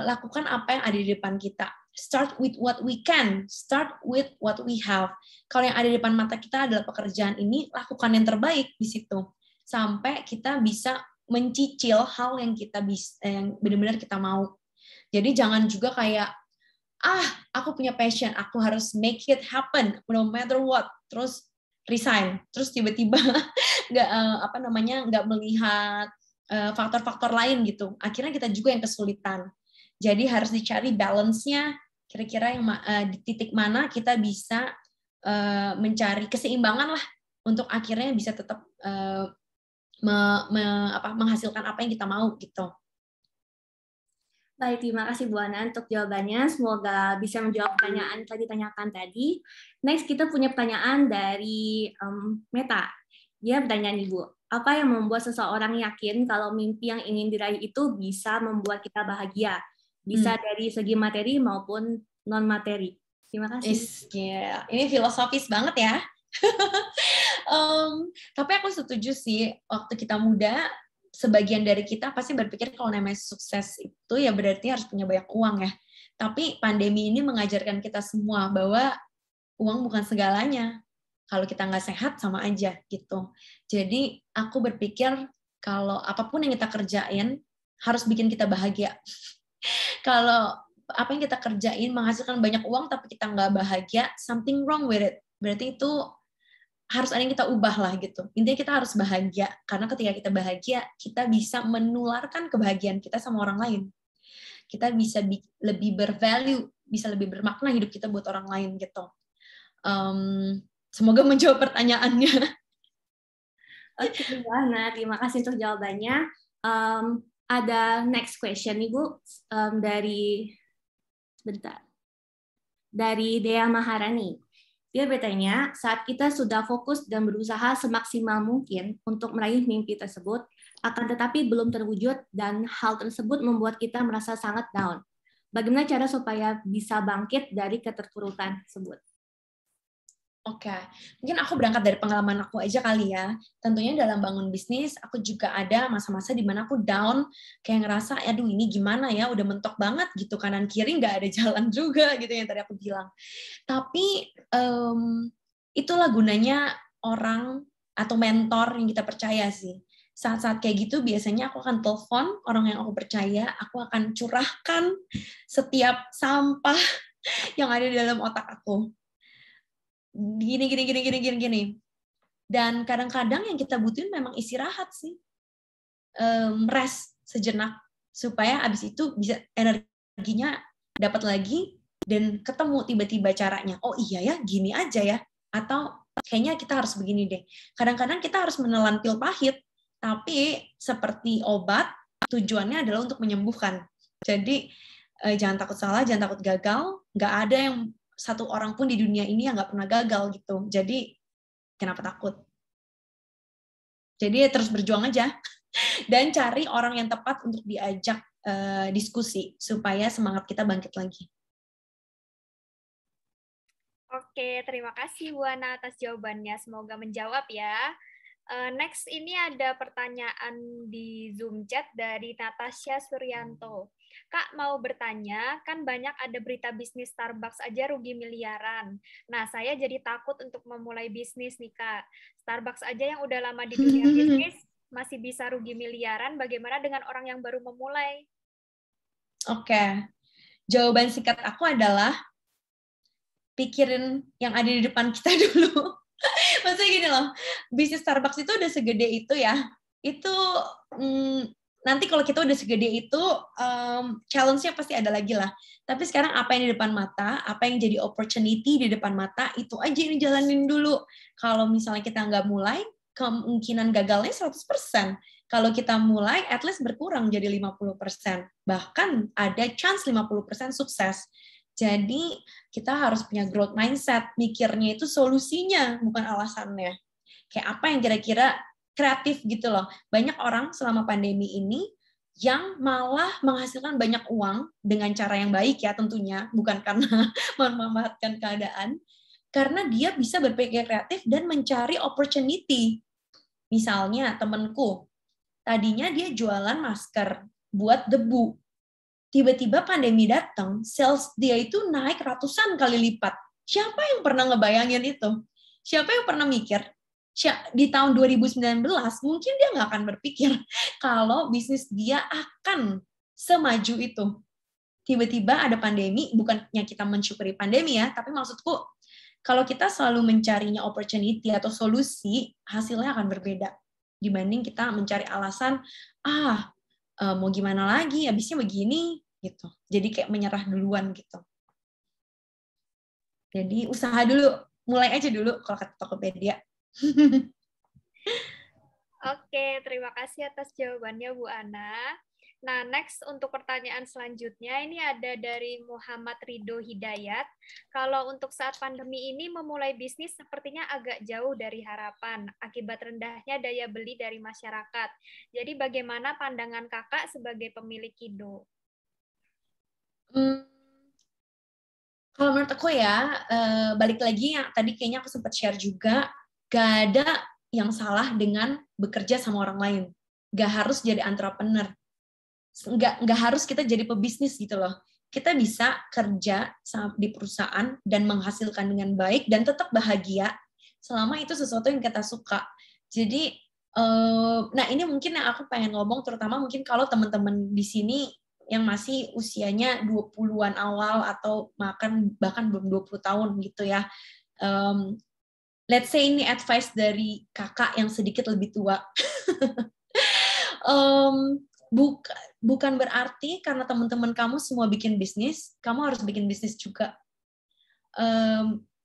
Lakukan apa yang ada di depan kita. Start with what we can, start with what we have. Kalau yang ada di depan mata kita adalah pekerjaan ini, lakukan yang terbaik di situ. Sampai kita bisa mencicil hal yang yang benar-benar kita mau. Jadi jangan juga kayak aku punya passion, aku harus make it happen no matter what, terus resign, terus tiba-tiba nggak melihat faktor-faktor lain gitu. Akhirnya kita juga yang kesulitan. Jadi harus dicari balance-nya, kira-kira yang di titik mana kita bisa mencari keseimbangan lah untuk akhirnya bisa tetap menghasilkan apa yang kita mau gitu. Baik, terima kasih Bu Ana untuk jawabannya. Semoga bisa menjawab pertanyaan yang telah ditanyakan tadi. Next, kita punya pertanyaan dari Meta. Dia bertanya nih Bu, apa yang membuat seseorang yakin kalau mimpi yang ingin diraih itu bisa membuat kita bahagia? Bisa dari segi materi maupun non-materi. Terima kasih. Ini filosofis banget ya. Tapi aku setuju sih, waktu kita muda, sebagian dari kita pasti berpikir kalau namanya sukses itu ya berarti harus punya banyak uang ya. Tapi pandemi ini mengajarkan kita semua bahwa uang bukan segalanya. Kalau kita nggak sehat sama aja gitu. Jadi aku berpikir kalau apapun yang kita kerjain harus bikin kita bahagia. Kalau apa yang kita kerjain menghasilkan banyak uang tapi kita nggak bahagia, something wrong with it. Berarti itu harus ada yang kita ubah lah gitu. Intinya kita harus bahagia, karena ketika kita bahagia, kita bisa menularkan kebahagiaan kita sama orang lain. Kita bisa lebih bervalue, bisa lebih bermakna hidup kita buat orang lain gitu. Semoga menjawab pertanyaannya. Oke, Bu Ana, terima kasih untuk jawabannya. Ada next question nih Bu, dari Dea Maharani. Dia bertanya, saat kita sudah fokus dan berusaha semaksimal mungkin untuk meraih mimpi tersebut, akan tetapi belum terwujud dan hal tersebut membuat kita merasa sangat down. Bagaimana cara supaya bisa bangkit dari keterpurukan tersebut? Oke, mungkin aku berangkat dari pengalaman aku aja kali ya. Tentunya dalam bangun bisnis, aku juga ada masa-masa di mana aku down, kayak ngerasa, aduh ini gimana ya, udah mentok banget gitu, kanan kiri nggak ada jalan juga gitu yang tadi aku bilang. Tapi itulah gunanya orang atau mentor yang kita percaya sih. Saat-saat kayak gitu biasanya aku akan telepon orang yang aku percaya, aku akan curahkan setiap sampah yang ada di dalam otak aku. Gini. Dan kadang-kadang yang kita butuhin memang istirahat sih. Rest sejenak supaya abis itu bisa energinya dapat lagi dan ketemu tiba-tiba caranya. Oh iya ya, gini aja ya. Atau kayaknya kita harus begini deh. Kadang-kadang kita harus menelan pil pahit, tapi seperti obat, tujuannya adalah untuk menyembuhkan. Jadi jangan takut salah, jangan takut gagal. Nggak ada yang satu orang pun di dunia ini yang nggak pernah gagal gitu. Jadi kenapa takut? Jadi terus berjuang aja dan cari orang yang tepat untuk diajak diskusi supaya semangat kita bangkit lagi. Oke, terima kasih Bu Ana atas jawabannya. Semoga menjawab ya. Next ini ada pertanyaan di Zoom chat dari Natasha Suryanto. Kak mau bertanya, kan banyak ada berita bisnis Starbucks aja rugi miliaran. Nah, saya jadi takut untuk memulai bisnis nih Kak. Starbucks aja yang udah lama di dunia bisnis masih bisa rugi miliaran, bagaimana dengan orang yang baru memulai? Oke, jawaban singkat aku adalah pikirin yang ada di depan kita dulu. Maksudnya gini loh, bisnis Starbucks itu udah segede itu ya. Itu nanti kalau kita udah segede itu, challenge-nya pasti ada lagi lah. Tapi sekarang apa yang di depan mata, apa yang jadi opportunity di depan mata, itu aja yang jalanin dulu. Kalau misalnya kita nggak mulai, kemungkinan gagalnya 100%. Kalau kita mulai, at least berkurang jadi 50%. Bahkan ada chance 50% sukses. Jadi kita harus punya growth mindset, mikirnya itu solusinya, bukan alasannya. Kayak apa yang kira-kira kreatif gitu loh. Banyak orang selama pandemi ini yang malah menghasilkan banyak uang dengan cara yang baik ya tentunya, bukan karena memanfaatkan keadaan, karena dia bisa berpikir kreatif dan mencari opportunity. Misalnya temenku, tadinya dia jualan masker buat debu. Tiba-tiba pandemi datang, sales dia itu naik ratusan kali lipat. Siapa yang pernah ngebayangin itu? Siapa yang pernah mikir? Di tahun 2019, mungkin dia nggak akan berpikir kalau bisnis dia akan semaju itu. Tiba-tiba ada pandemi, bukannya kita mensyukuri pandemi ya, tapi maksudku, kalau kita selalu mencarinya opportunity atau solusi, hasilnya akan berbeda. Dibanding kita mencari alasan, mau gimana lagi, habisnya begini, gitu. Jadi kayak menyerah duluan gitu. Jadi usaha dulu, mulai aja dulu kalau kata Tokopedia. Oke, terima kasih atas jawabannya Bu Ana. Nah, next untuk pertanyaan selanjutnya ini ada dari Muhammad Ridho Hidayat. Kalau untuk saat pandemi ini memulai bisnis sepertinya agak jauh dari harapan akibat rendahnya daya beli dari masyarakat. Jadi bagaimana pandangan Kakak sebagai pemilik Kido? Kalau menurut aku ya, balik lagi yang tadi kayaknya aku sempat share juga, gak ada yang salah dengan bekerja sama orang lain. Gak harus jadi entrepreneur. Gak harus kita jadi pebisnis gitu loh. Kita bisa kerja di perusahaan dan menghasilkan dengan baik dan tetap bahagia selama itu sesuatu yang kita suka. Jadi, nah ini mungkin yang aku pengen ngomong, terutama mungkin kalau teman-teman di sini yang masih usianya 20-an awal atau bahkan belum 20 tahun gitu ya. Let's say ini advice dari kakak yang sedikit lebih tua. Bukan berarti karena teman-teman kamu semua bikin bisnis, kamu harus bikin bisnis juga.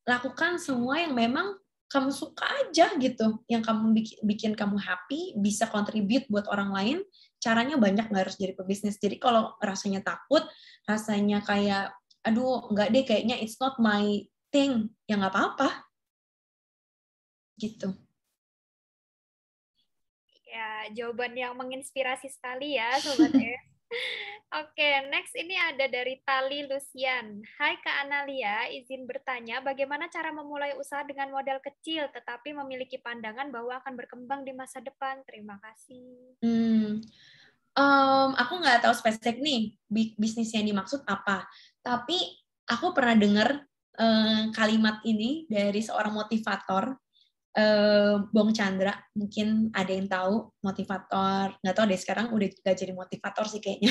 Lakukan semua yang memang kamu suka aja gitu, yang kamu bikin kamu happy, bisa contribute buat orang lain. Caranya banyak, nggak harus jadi pebisnis. Jadi kalau rasanya takut, rasanya kayak, aduh, nggak deh, kayaknya it's not my thing, ya nggak apa-apa. Gitu. Ya, jawaban yang menginspirasi sekali ya, Sobat S. Oke, next ini ada dari Tali Lucian. Hai Kak Analia, izin bertanya bagaimana cara memulai usaha dengan modal kecil tetapi memiliki pandangan bahwa akan berkembang di masa depan. Terima kasih. Aku nggak tahu spesifik nih bisnis yang dimaksud apa, tapi aku pernah dengar kalimat ini dari seorang motivator, Bong Chandra, mungkin ada yang tahu motivator, nggak tahu deh sekarang udah gak jadi motivator sih kayaknya.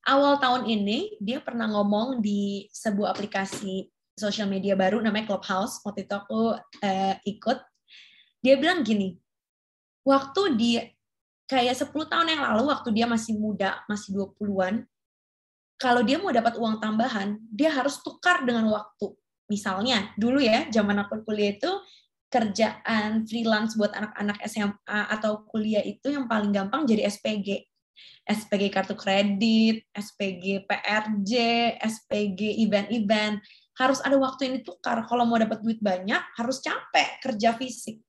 Awal tahun ini dia pernah ngomong di sebuah aplikasi sosial media baru namanya Clubhouse, waktu itu aku ikut, dia bilang gini, waktu dia kayak 10 tahun yang lalu waktu dia masih muda, masih 20-an, kalau dia mau dapat uang tambahan, dia harus tukar dengan waktu. Misalnya, dulu ya, zaman aku kuliah itu, kerjaan freelance buat anak-anak SMA atau kuliah itu yang paling gampang jadi SPG. SPG kartu kredit, SPG PRJ, SPG event-event. Harus ada waktu yang ditukar. Kalau mau dapat duit banyak, harus capek kerja fisik.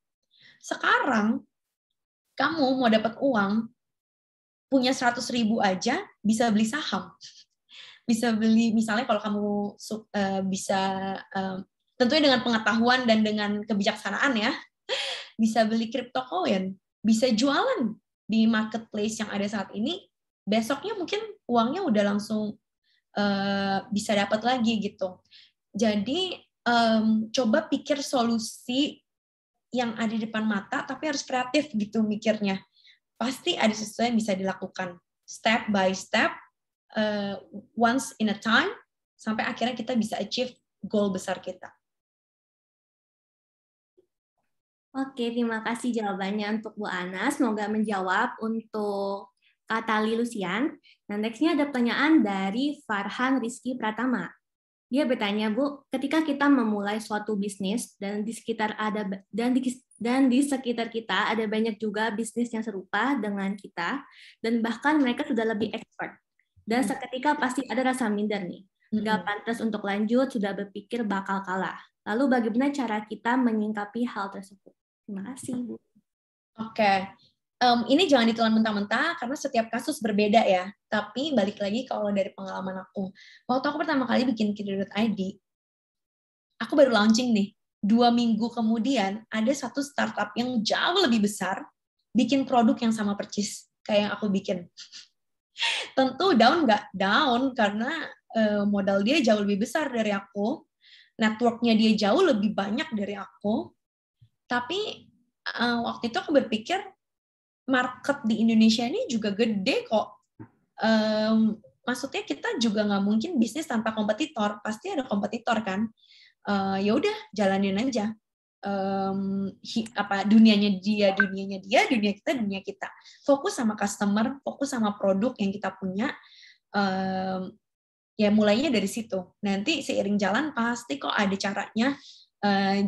Sekarang, kamu mau dapat uang, punya 100.000 aja, bisa beli saham. Bisa beli, misalnya kalau kamu bisa, tentunya dengan pengetahuan dan dengan kebijaksanaan ya, bisa beli crypto coin, bisa jualan di marketplace yang ada saat ini, besoknya mungkin uangnya udah langsung bisa dapat lagi gitu. Jadi coba pikir solusi yang ada di depan mata, tapi harus kreatif gitu mikirnya. Pasti ada sesuatu yang bisa dilakukan step by step, once in a time, sampai akhirnya kita bisa achieve goal besar kita. Oke, terima kasih jawabannya untuk Bu Ana. Semoga menjawab untuk Kak Tali Lucian. Nah, next-nya ada pertanyaan dari Farhan Rizky Pratama. Dia bertanya, Bu, ketika kita memulai suatu bisnis dan di sekitar kita ada banyak juga bisnis yang serupa dengan kita, dan bahkan mereka sudah lebih expert. Dan seketika pasti ada rasa minder nih. Nggak pantas untuk lanjut, sudah berpikir bakal kalah. Lalu bagaimana cara kita menyingkapi hal tersebut? Terima kasih, Bu. Oke. Ini jangan ditelan mentah-mentah, karena setiap kasus berbeda ya. Tapi balik lagi kalau dari pengalaman aku. Waktu aku pertama kali bikin Kido.id, aku baru launching nih. 2 minggu kemudian, ada satu startup yang jauh lebih besar, bikin produk yang sama persis kayak yang aku bikin. Tentu down nggak down, karena modal dia jauh lebih besar dari aku, networknya dia jauh lebih banyak dari aku, tapi waktu itu aku berpikir, market di Indonesia ini juga gede kok. Maksudnya kita juga nggak mungkin bisnis tanpa kompetitor, pasti ada kompetitor kan. Ya udah jalanin aja. Dunianya dia, dunia kita, dunia kita. Fokus sama customer, fokus sama produk yang kita punya. Ya mulainya dari situ. Nanti seiring jalan pasti kok ada caranya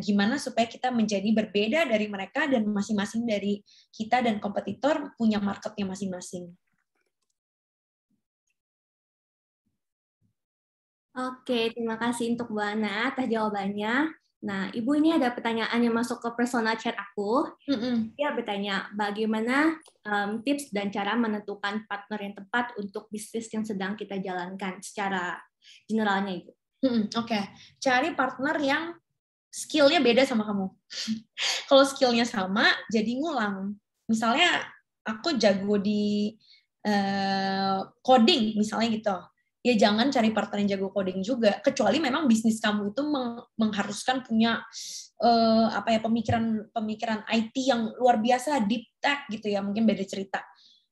gimana supaya kita menjadi berbeda dari mereka, dan masing-masing dari kita dan kompetitor punya marketnya masing-masing. Oke, terima kasih untuk Bu Ana atas jawabannya. Nah, Ibu, ini ada pertanyaan yang masuk ke personal chat aku. Dia bertanya, bagaimana tips dan cara menentukan partner yang tepat untuk bisnis yang sedang kita jalankan secara generalnya, Ibu? Oke. Cari partner yang skill-nya beda sama kamu. Kalau skill-nya sama, jadi ngulang. Misalnya, aku jago di coding, misalnya gitu. Ya jangan cari partner yang jago coding juga, kecuali memang bisnis kamu itu mengharuskan punya pemikiran IT yang luar biasa, deep tech gitu ya, mungkin beda cerita.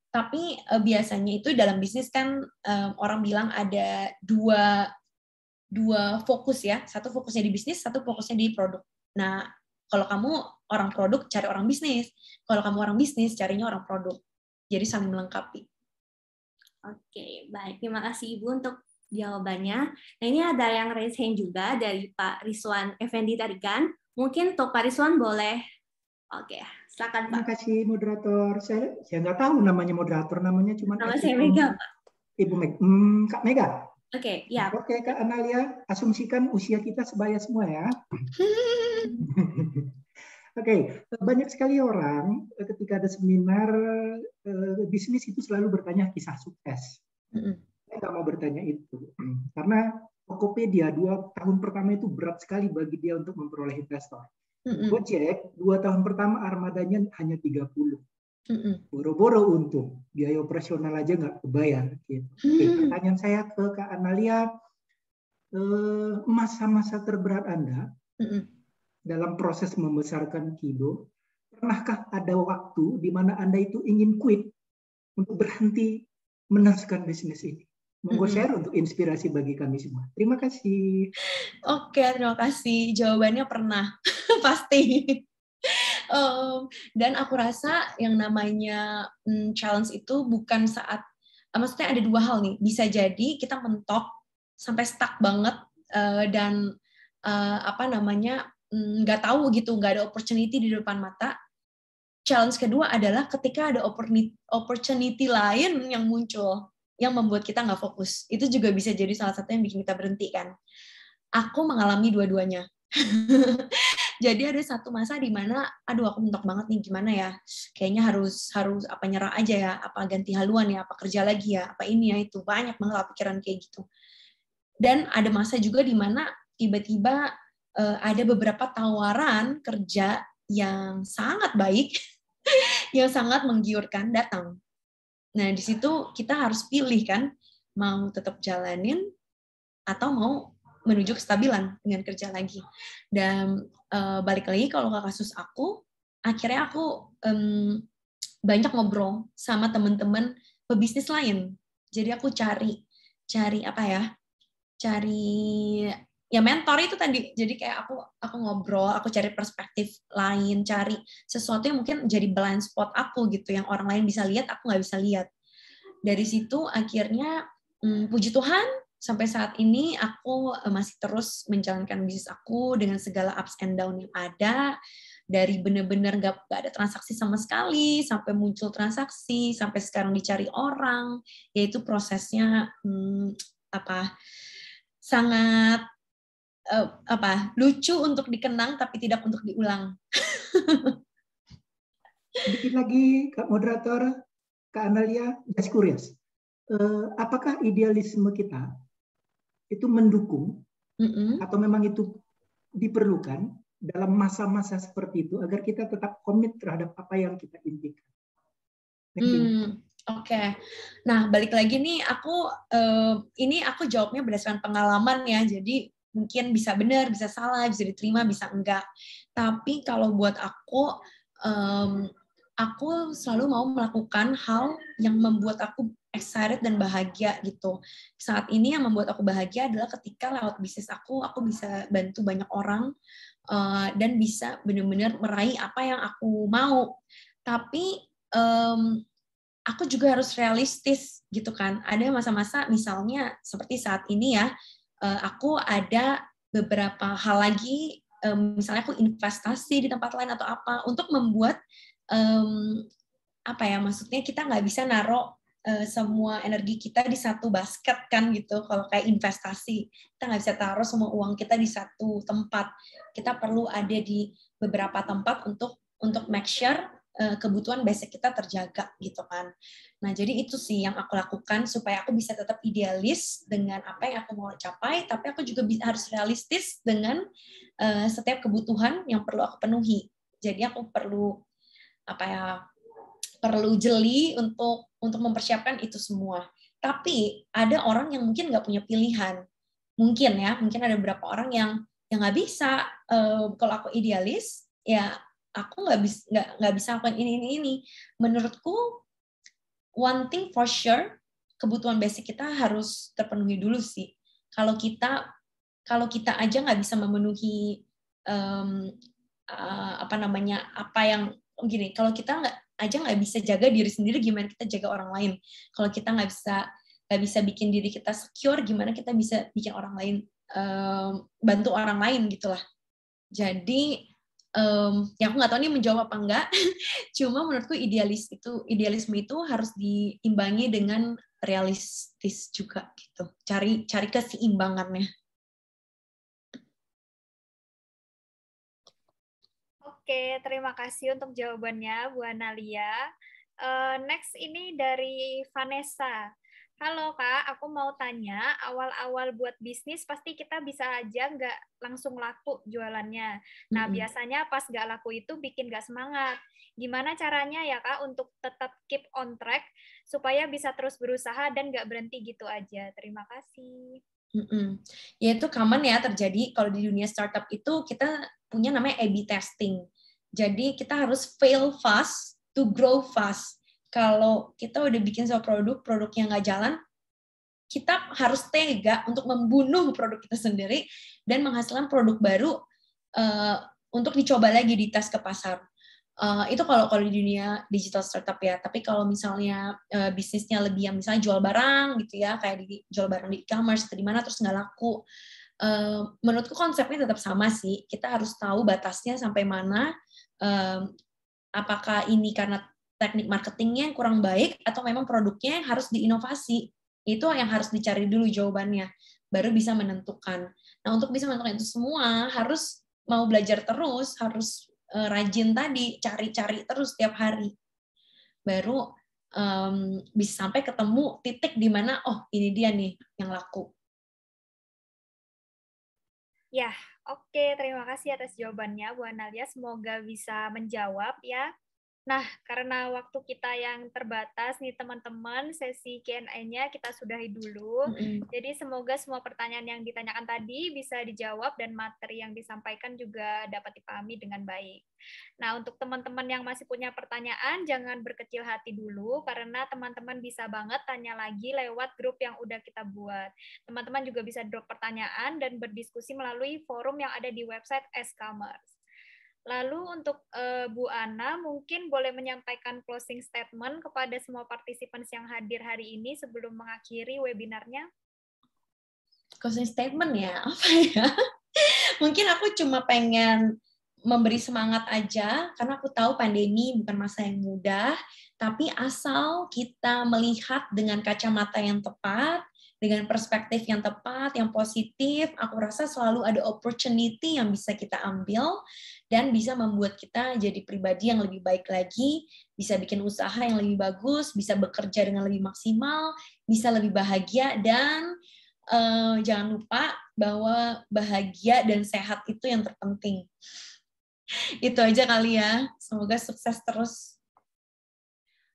Tapi biasanya itu dalam bisnis kan orang bilang ada dua fokus ya, satu fokusnya di bisnis, satu fokusnya di produk. Nah, kalau kamu orang produk, cari orang bisnis. Kalau kamu orang bisnis, carinya orang produk. Jadi saling melengkapi. Oke, baik. Terima kasih Ibu untuk jawabannya. Nah, ini ada yang raise hand juga dari Pak Rizwan Effendi Tarigan. Mungkin untuk Pak Rizwan boleh. Oke, silakan Pak. Terima kasih moderator. Saya nggak tahu namanya moderator, namanya cuma Nama saya Mega, Pak. Ibu Kak Mega. Oke, ya. Oke, Kak Analia, asumsikan usia kita sebaya semua ya. Oke, banyak sekali orang ketika ada seminar bisnis itu selalu bertanya kisah sukses. Saya nggak mau bertanya itu. Karena Tokopedia 2 tahun pertama itu berat sekali bagi dia untuk memperoleh investor. Gojek 2 tahun pertama armadanya hanya 30. Boro-boro untung, biaya operasional aja nggak kebayar. Gitu. Oke, pertanyaan saya ke Kak Analia, masa-masa terberat Anda dalam proses membesarkan Kido, pernahkah ada waktu di mana Anda itu ingin quit untuk berhenti meneruskan bisnis ini? Monggo share untuk inspirasi bagi kami semua. Terima kasih. Oke, terima kasih. Jawabannya pernah, pasti. Dan aku rasa yang namanya challenge itu bukan saat, maksudnya ada dua hal nih. Bisa jadi kita mentok sampai stuck banget dan nggak tahu gitu, nggak ada opportunity di depan mata. Challenge kedua adalah ketika ada opportunity lain yang muncul, yang membuat kita nggak fokus. Itu juga bisa jadi salah satu yang bikin kita berhenti kan. Aku mengalami dua-duanya. Jadi ada satu masa di mana, aduh aku mentok banget nih, gimana ya? Kayaknya harus apa nyerah aja ya, apa ganti haluan ya, apa kerja lagi ya, apa ini ya itu. Banyak banget pikiran kayak gitu. Dan ada masa juga di mana tiba-tiba ada beberapa tawaran kerja yang sangat baik, yang sangat menggiurkan datang. Nah, di situ kita harus pilih kan, mau tetap jalanin atau mau menuju kestabilan dengan kerja lagi. Dan balik lagi kalau ke kasus aku, akhirnya aku banyak ngobrol sama teman-teman pebisnis lain. Jadi aku cari ya mentor itu tadi. Jadi kayak aku ngobrol, aku cari perspektif lain, cari sesuatu yang mungkin jadi blind spot aku gitu, yang orang lain bisa lihat, aku nggak bisa lihat. Dari situ akhirnya puji Tuhan sampai saat ini aku masih terus menjalankan bisnis aku dengan segala ups and down yang ada. Dari benar-benar nggak ada transaksi sama sekali sampai muncul transaksi, sampai sekarang dicari orang, yaitu prosesnya sangat lucu untuk dikenang tapi tidak untuk diulang. Sedikit lagi Kak Moderator, Kak Analia, just curious. Apakah idealisme kita itu mendukung atau memang itu diperlukan dalam masa-masa seperti itu agar kita tetap komit terhadap apa yang kita impikan? Oke. Nah, balik lagi nih, aku jawabnya berdasarkan pengalaman ya, jadi mungkin bisa benar, bisa salah, bisa diterima, bisa enggak. Tapi kalau buat aku selalu mau melakukan hal yang membuat aku excited dan bahagia gitu. Saat ini yang membuat aku bahagia adalah ketika lewat bisnis aku bisa bantu banyak orang dan bisa benar-benar meraih apa yang aku mau. Tapi aku juga harus realistis gitu kan. Ada masa-masa misalnya seperti saat ini ya, aku ada beberapa hal lagi, misalnya aku investasi di tempat lain atau apa, untuk membuat maksudnya kita nggak bisa naruh semua energi kita di satu basket kan gitu. Kalau kayak investasi, kita nggak bisa taruh semua uang kita di satu tempat. Kita perlu ada di beberapa tempat untuk make sure kebutuhan basic kita terjaga gitu kan. Nah, jadi itu sih yang aku lakukan supaya aku bisa tetap idealis dengan apa yang aku mau capai, tapi aku juga harus realistis dengan setiap kebutuhan yang perlu aku penuhi. Jadi aku perlu jeli untuk mempersiapkan itu semua. Tapi ada orang yang mungkin nggak punya pilihan. Mungkin ada beberapa orang yang nggak bisa. Kalau aku idealis, ya aku nggak bisa lakukan ini. Menurutku, one thing for sure, kebutuhan basic kita harus terpenuhi dulu sih. Kalau kita aja nggak bisa memenuhi kalau kita nggak bisa jaga diri sendiri, gimana kita jaga orang lain? Kalau kita nggak bisa bikin diri kita secure, gimana kita bisa bikin orang lain bantu orang lain gitulah. Jadi ya aku nggak tahu ini menjawab apa enggak. Cuma menurutku idealisme itu harus diimbangi dengan realistis juga gitu. Cari keseimbangannya. Oke, terima kasih untuk jawabannya, Bu Analia. Next ini dari Vanessa. Halo Kak, aku mau tanya, awal-awal buat bisnis pasti kita bisa aja nggak langsung laku jualannya. Nah, biasanya pas nggak laku itu bikin nggak semangat. Gimana caranya ya Kak untuk tetap keep on track supaya bisa terus berusaha dan nggak berhenti gitu aja? Terima kasih. Ya itu common ya terjadi kalau di dunia startup itu kita punya namanya A/B testing. Jadi kita harus fail fast to grow fast. Kalau kita udah bikin sebuah produknya nggak jalan, kita harus tega untuk membunuh produk kita sendiri dan menghasilkan produk baru untuk dicoba lagi di tes ke pasar. Itu kalau di dunia digital startup ya. Tapi kalau misalnya bisnisnya lebih yang misalnya jual barang gitu ya, kayak jual barang di e-commerce atau di mana terus nggak laku, menurutku konsepnya tetap sama sih. Kita harus tahu batasnya sampai mana. Apakah ini karena teknik marketingnya yang kurang baik atau memang produknya yang harus diinovasi. Itu yang harus dicari dulu jawabannya. Baru bisa menentukan. Nah, untuk bisa menentukan itu semua harus mau belajar terus, harus rajin tadi, cari-cari terus tiap hari. Baru bisa sampai ketemu titik di mana, oh ini dia nih yang laku. Ya, oke. Terima kasih atas jawabannya, Bu Analia. Semoga bisa menjawab ya. Nah, karena waktu kita yang terbatas nih teman-teman, sesi Q&A-nya kita sudahi dulu. Jadi semoga semua pertanyaan yang ditanyakan tadi bisa dijawab dan materi yang disampaikan juga dapat dipahami dengan baik. Nah, untuk teman-teman yang masih punya pertanyaan, jangan berkecil hati dulu, karena teman-teman bisa banget tanya lagi lewat grup yang udah kita buat. Teman-teman juga bisa drop pertanyaan dan berdiskusi melalui forum yang ada di website S-Commerce. Lalu untuk Bu Ana, mungkin boleh menyampaikan closing statement kepada semua participants yang hadir hari ini sebelum mengakhiri webinarnya. Closing statement ya, apa ya? Mungkin aku cuma pengen memberi semangat aja, karena aku tahu pandemi bukan masa yang mudah, tapi asal kita melihat dengan kacamata yang tepat, dengan perspektif yang tepat, yang positif, aku rasa selalu ada opportunity yang bisa kita ambil, dan bisa membuat kita jadi pribadi yang lebih baik lagi, bisa bikin usaha yang lebih bagus, bisa bekerja dengan lebih maksimal, bisa lebih bahagia, dan jangan lupa bahwa bahagia dan sehat itu yang terpenting. Itu aja kali ya. Semoga sukses terus.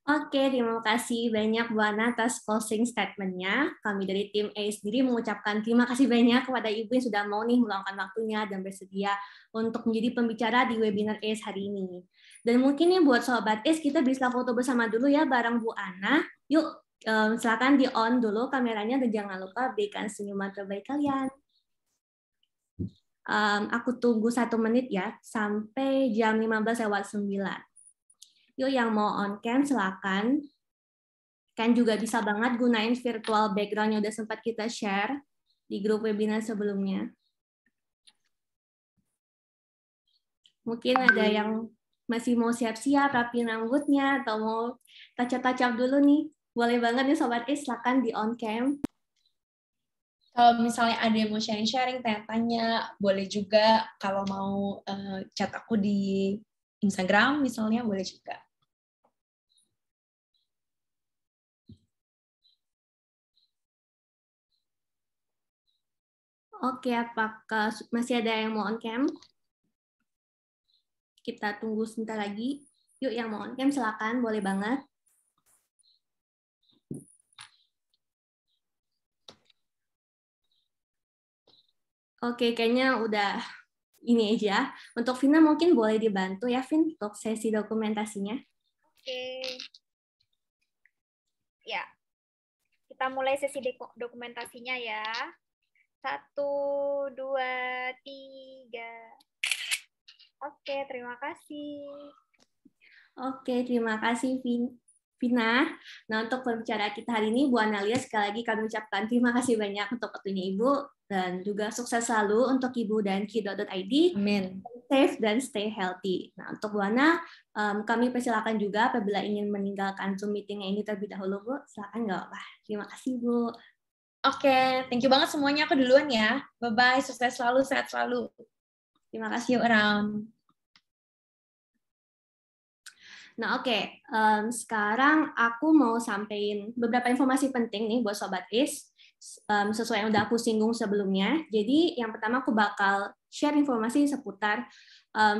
Oke, terima kasih banyak Bu Ana atas closing statement-nya. Kami dari tim A sendiri mengucapkan terima kasih banyak kepada Ibu yang sudah mau nih meluangkan waktunya dan bersedia untuk menjadi pembicara di webinar ACE hari ini. Dan mungkin nih buat Sobat ACE, kita bisa foto bersama dulu ya bareng Bu Ana. Yuk, silakan di-on dulu kameranya dan jangan lupa berikan senyuman terbaik kalian. Aku tunggu 1 menit ya, sampai jam 15:09. Yuk yang mau on cam silakan. Kan juga bisa banget gunain virtual background yang udah sempat kita share di grup webinar sebelumnya. Mungkin ada yang masih mau siap-siap rapiin rambutnya atau mau touch-up dulu nih. Boleh banget nih Sobat ACE, silakan di on cam. Kalau misalnya ada yang mau sharing-sharing, tanya-tanya, boleh juga. Kalau mau chat aku di Instagram misalnya, boleh juga. Oke, apakah masih ada yang mau on cam? Kita tunggu sebentar lagi. Yuk yang mau on cam silakan, boleh banget. Oke, kayaknya udah ini aja. Untuk Vina mungkin boleh dibantu ya, Vin, untuk sesi dokumentasinya. Oke. Ya, kita mulai sesi dokumentasinya ya. 1, 2, 3. Oke, terima kasih. Oke, terima kasih, Vin. Vina. Nah, untuk pembicara kita hari ini, Bu Analia, sekali lagi kami ucapkan terima kasih banyak untuk waktunya Ibu, dan juga sukses selalu untuk Ibu dan Kido.id. Amin. Safe dan stay healthy. Nah, untuk Bu Ana, kami persilakan juga apabila ingin meninggalkan Zoom meeting ini terlebih dahulu, Bu. Silakan, nggak apa-apa. Terima kasih, Bu. Oke, thank you banget semuanya. Aku duluan ya. Bye-bye, sukses selalu, sehat selalu. Terima kasih. See you around. Nah, oke. Sekarang aku mau sampaikan beberapa informasi penting nih buat Sobat IS, sesuai yang udah aku singgung sebelumnya. Jadi, yang pertama aku bakal share informasi seputar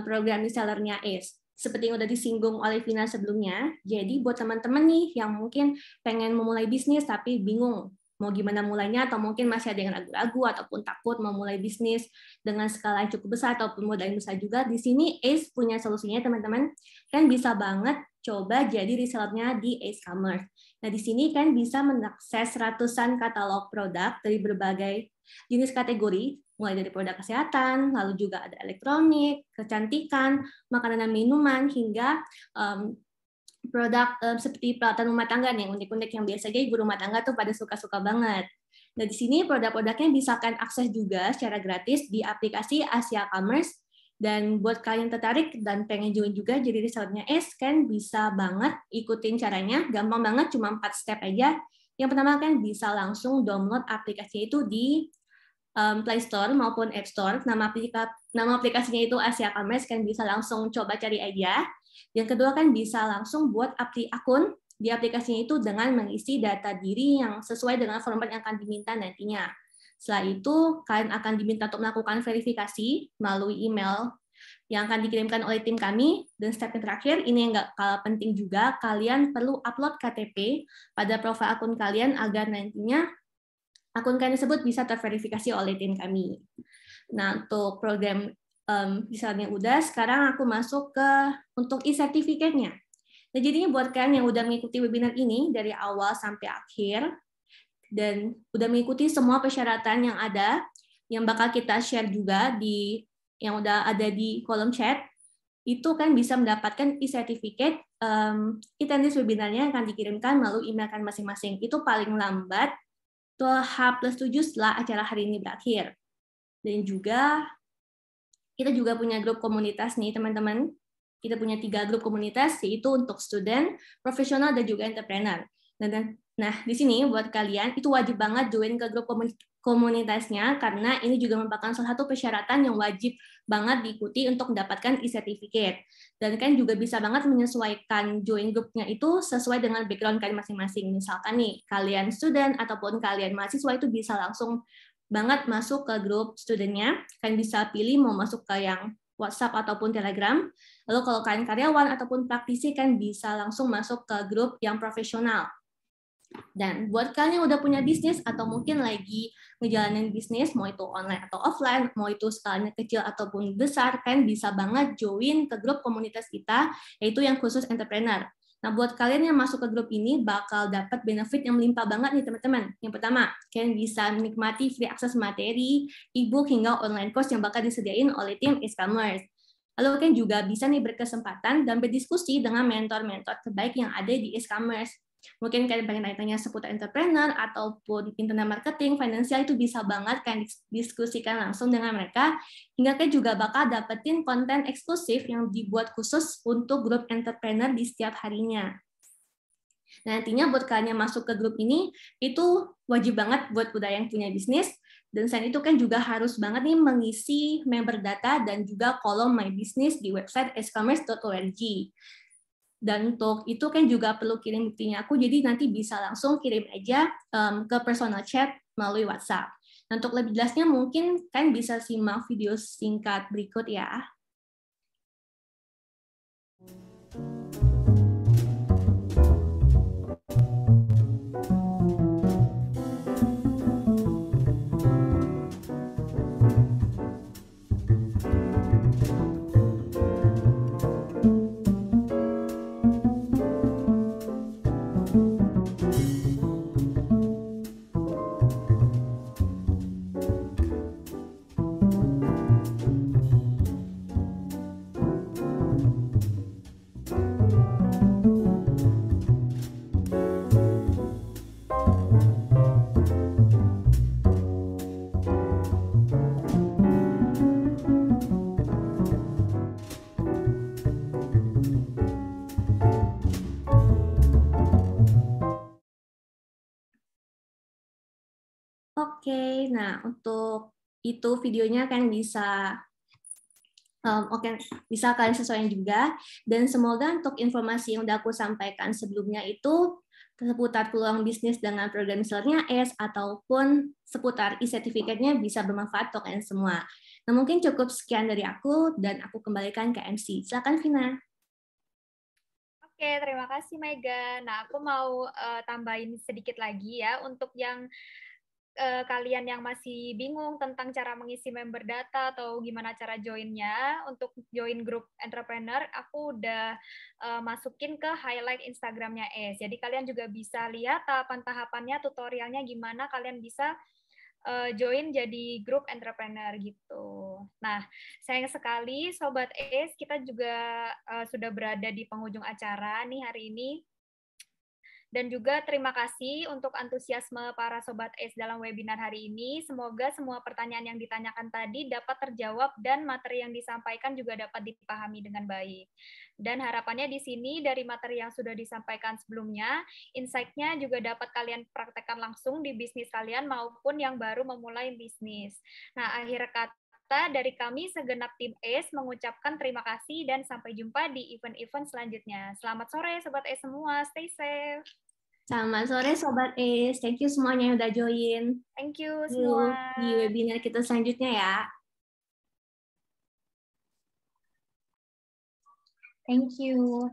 program resellernya IS. Seperti yang udah disinggung oleh Vina sebelumnya, jadi buat teman-teman nih yang mungkin pengen memulai bisnis tapi bingung mau gimana mulainya, atau mungkin masih ada yang ragu-ragu ataupun takut mau mulai bisnis dengan skala yang cukup besar ataupun modal yang besar juga, di sini ACE punya solusinya teman-teman. Kan bisa banget coba jadi resellernya di ACE Commerce. Nah, di sini kan bisa mengakses ratusan katalog produk dari berbagai jenis kategori, mulai dari produk kesehatan, lalu juga ada elektronik, kecantikan, makanan dan minuman, hingga produk seperti peralatan rumah tangga nih, unik-unik yang biasanya ibu rumah tangga tuh pada suka-suka banget. Nah, di sini produk-produknya bisa kan akses juga secara gratis di aplikasi Asia Commerce. Dan buat kalian tertarik dan pengen join juga jadi resellernya ACE, kan bisa banget ikutin caranya, gampang banget, cuma 4 step aja. Yang pertama kan bisa langsung download aplikasi itu di Play Store maupun App Store. Nama aplikasinya itu Asia Commerce, kan bisa langsung coba cari aja. Yang kedua kan bisa langsung buat akun di aplikasinya itu dengan mengisi data diri yang sesuai dengan format yang akan diminta nantinya. Setelah itu, kalian akan diminta untuk melakukan verifikasi melalui email yang akan dikirimkan oleh tim kami. Dan step yang terakhir, ini yang nggak kalah penting juga, kalian perlu upload KTP pada profil akun kalian agar nantinya akun kalian tersebut bisa terverifikasi oleh tim kami. Nah, untuk program misalnya udah, sekarang aku masuk ke untuk e-certificate-nya. Nah, jadinya buat kalian yang udah mengikuti webinar ini dari awal sampai akhir, dan udah mengikuti semua persyaratan yang ada, yang bakal kita share juga yang udah ada di kolom chat, itu kan bisa mendapatkan e-certificate, e-attendance webinarnya akan dikirimkan melalui email kan masing-masing. Itu paling lambat H+7 setelah acara hari ini berakhir. Dan juga kita juga punya grup komunitas nih teman-teman. Kita punya 3 grup komunitas, yaitu untuk student, profesional, dan juga entrepreneur. Nah, di sini buat kalian itu wajib banget join ke grup komunitasnya, karena ini juga merupakan salah satu persyaratan yang wajib banget diikuti untuk mendapatkan e-certificate. Dan kan juga bisa banget menyesuaikan join grupnya itu sesuai dengan background kalian masing-masing. Misalkan nih, kalian student ataupun kalian mahasiswa itu bisa langsung banget masuk ke grup studentnya. Kalian bisa pilih mau masuk ke yang WhatsApp ataupun Telegram. Lalu kalau kalian karyawan ataupun praktisi kan bisa langsung masuk ke grup yang profesional. Dan buat kalian yang udah punya bisnis atau mungkin lagi ngejalanin bisnis, mau itu online atau offline, mau itu skalanya kecil ataupun besar, kalian bisa banget join ke grup komunitas kita, yaitu yang khusus entrepreneur. Nah, buat kalian yang masuk ke grup ini bakal dapat benefit yang melimpah banget nih teman-teman. Yang pertama, kalian bisa menikmati free akses materi, e-book, hingga online course yang bakal disediain oleh tim ACE Commerce. Lalu kalian juga bisa nih berkesempatan dan berdiskusi dengan mentor-mentor terbaik yang ada di ACE Commerce. Mungkin kalian pengen tanya-tanya seputar entrepreneur ataupun internet marketing, finansial, itu bisa banget kalian diskusikan langsung dengan mereka, hingga kalian juga bakal dapetin konten eksklusif yang dibuat khusus untuk grup entrepreneur di setiap harinya. Nah, nantinya buat kalian yang masuk ke grup ini, itu wajib banget buat budaya yang punya bisnis, dan selain itu kan juga harus banget nih mengisi member data dan juga kolom My Business di website acecommerce.org. Dan untuk itu kan juga perlu kirim buktinya aku, jadi nanti bisa langsung kirim aja ke personal chat melalui WhatsApp. Nah, untuk lebih jelasnya mungkin kan bisa simak video singkat berikut ya. Oke, nah untuk itu videonya kan bisa bisa kalian sesuaikan juga, dan semoga untuk informasi yang udah aku sampaikan sebelumnya itu seputar peluang bisnis dengan program misalnya ACE ataupun seputar e-sertifikatnya bisa bermanfaat untuk kalian semua. Nah, mungkin cukup sekian dari aku dan aku kembalikan ke MC. Silakan Vina. Oke, terima kasih Mega. Nah, aku mau tambahin sedikit lagi ya untuk yang kalian yang masih bingung tentang cara mengisi member data atau gimana cara joinnya. Untuk join grup entrepreneur, aku udah masukin ke highlight Instagramnya Es. Jadi kalian juga bisa lihat tahapan-tahapannya, tutorialnya gimana kalian bisa join jadi grup entrepreneur gitu. Nah, sayang sekali Sobat Es, kita juga sudah berada di penghujung acara nih hari ini. Dan juga terima kasih untuk antusiasme para Sobat ACE dalam webinar hari ini. Semoga semua pertanyaan yang ditanyakan tadi dapat terjawab dan materi yang disampaikan juga dapat dipahami dengan baik. Dan harapannya di sini dari materi yang sudah disampaikan sebelumnya, insight-nya juga dapat kalian praktekkan langsung di bisnis kalian maupun yang baru memulai bisnis. Nah, akhir kata dari kami segenap tim ACE mengucapkan terima kasih dan sampai jumpa di event-event selanjutnya. Selamat sore Sobat ACE semua, stay safe. Selamat sore Sobat ACE, thank you semuanya yang udah join. Thank you semua. Di webinar kita selanjutnya ya. Thank you.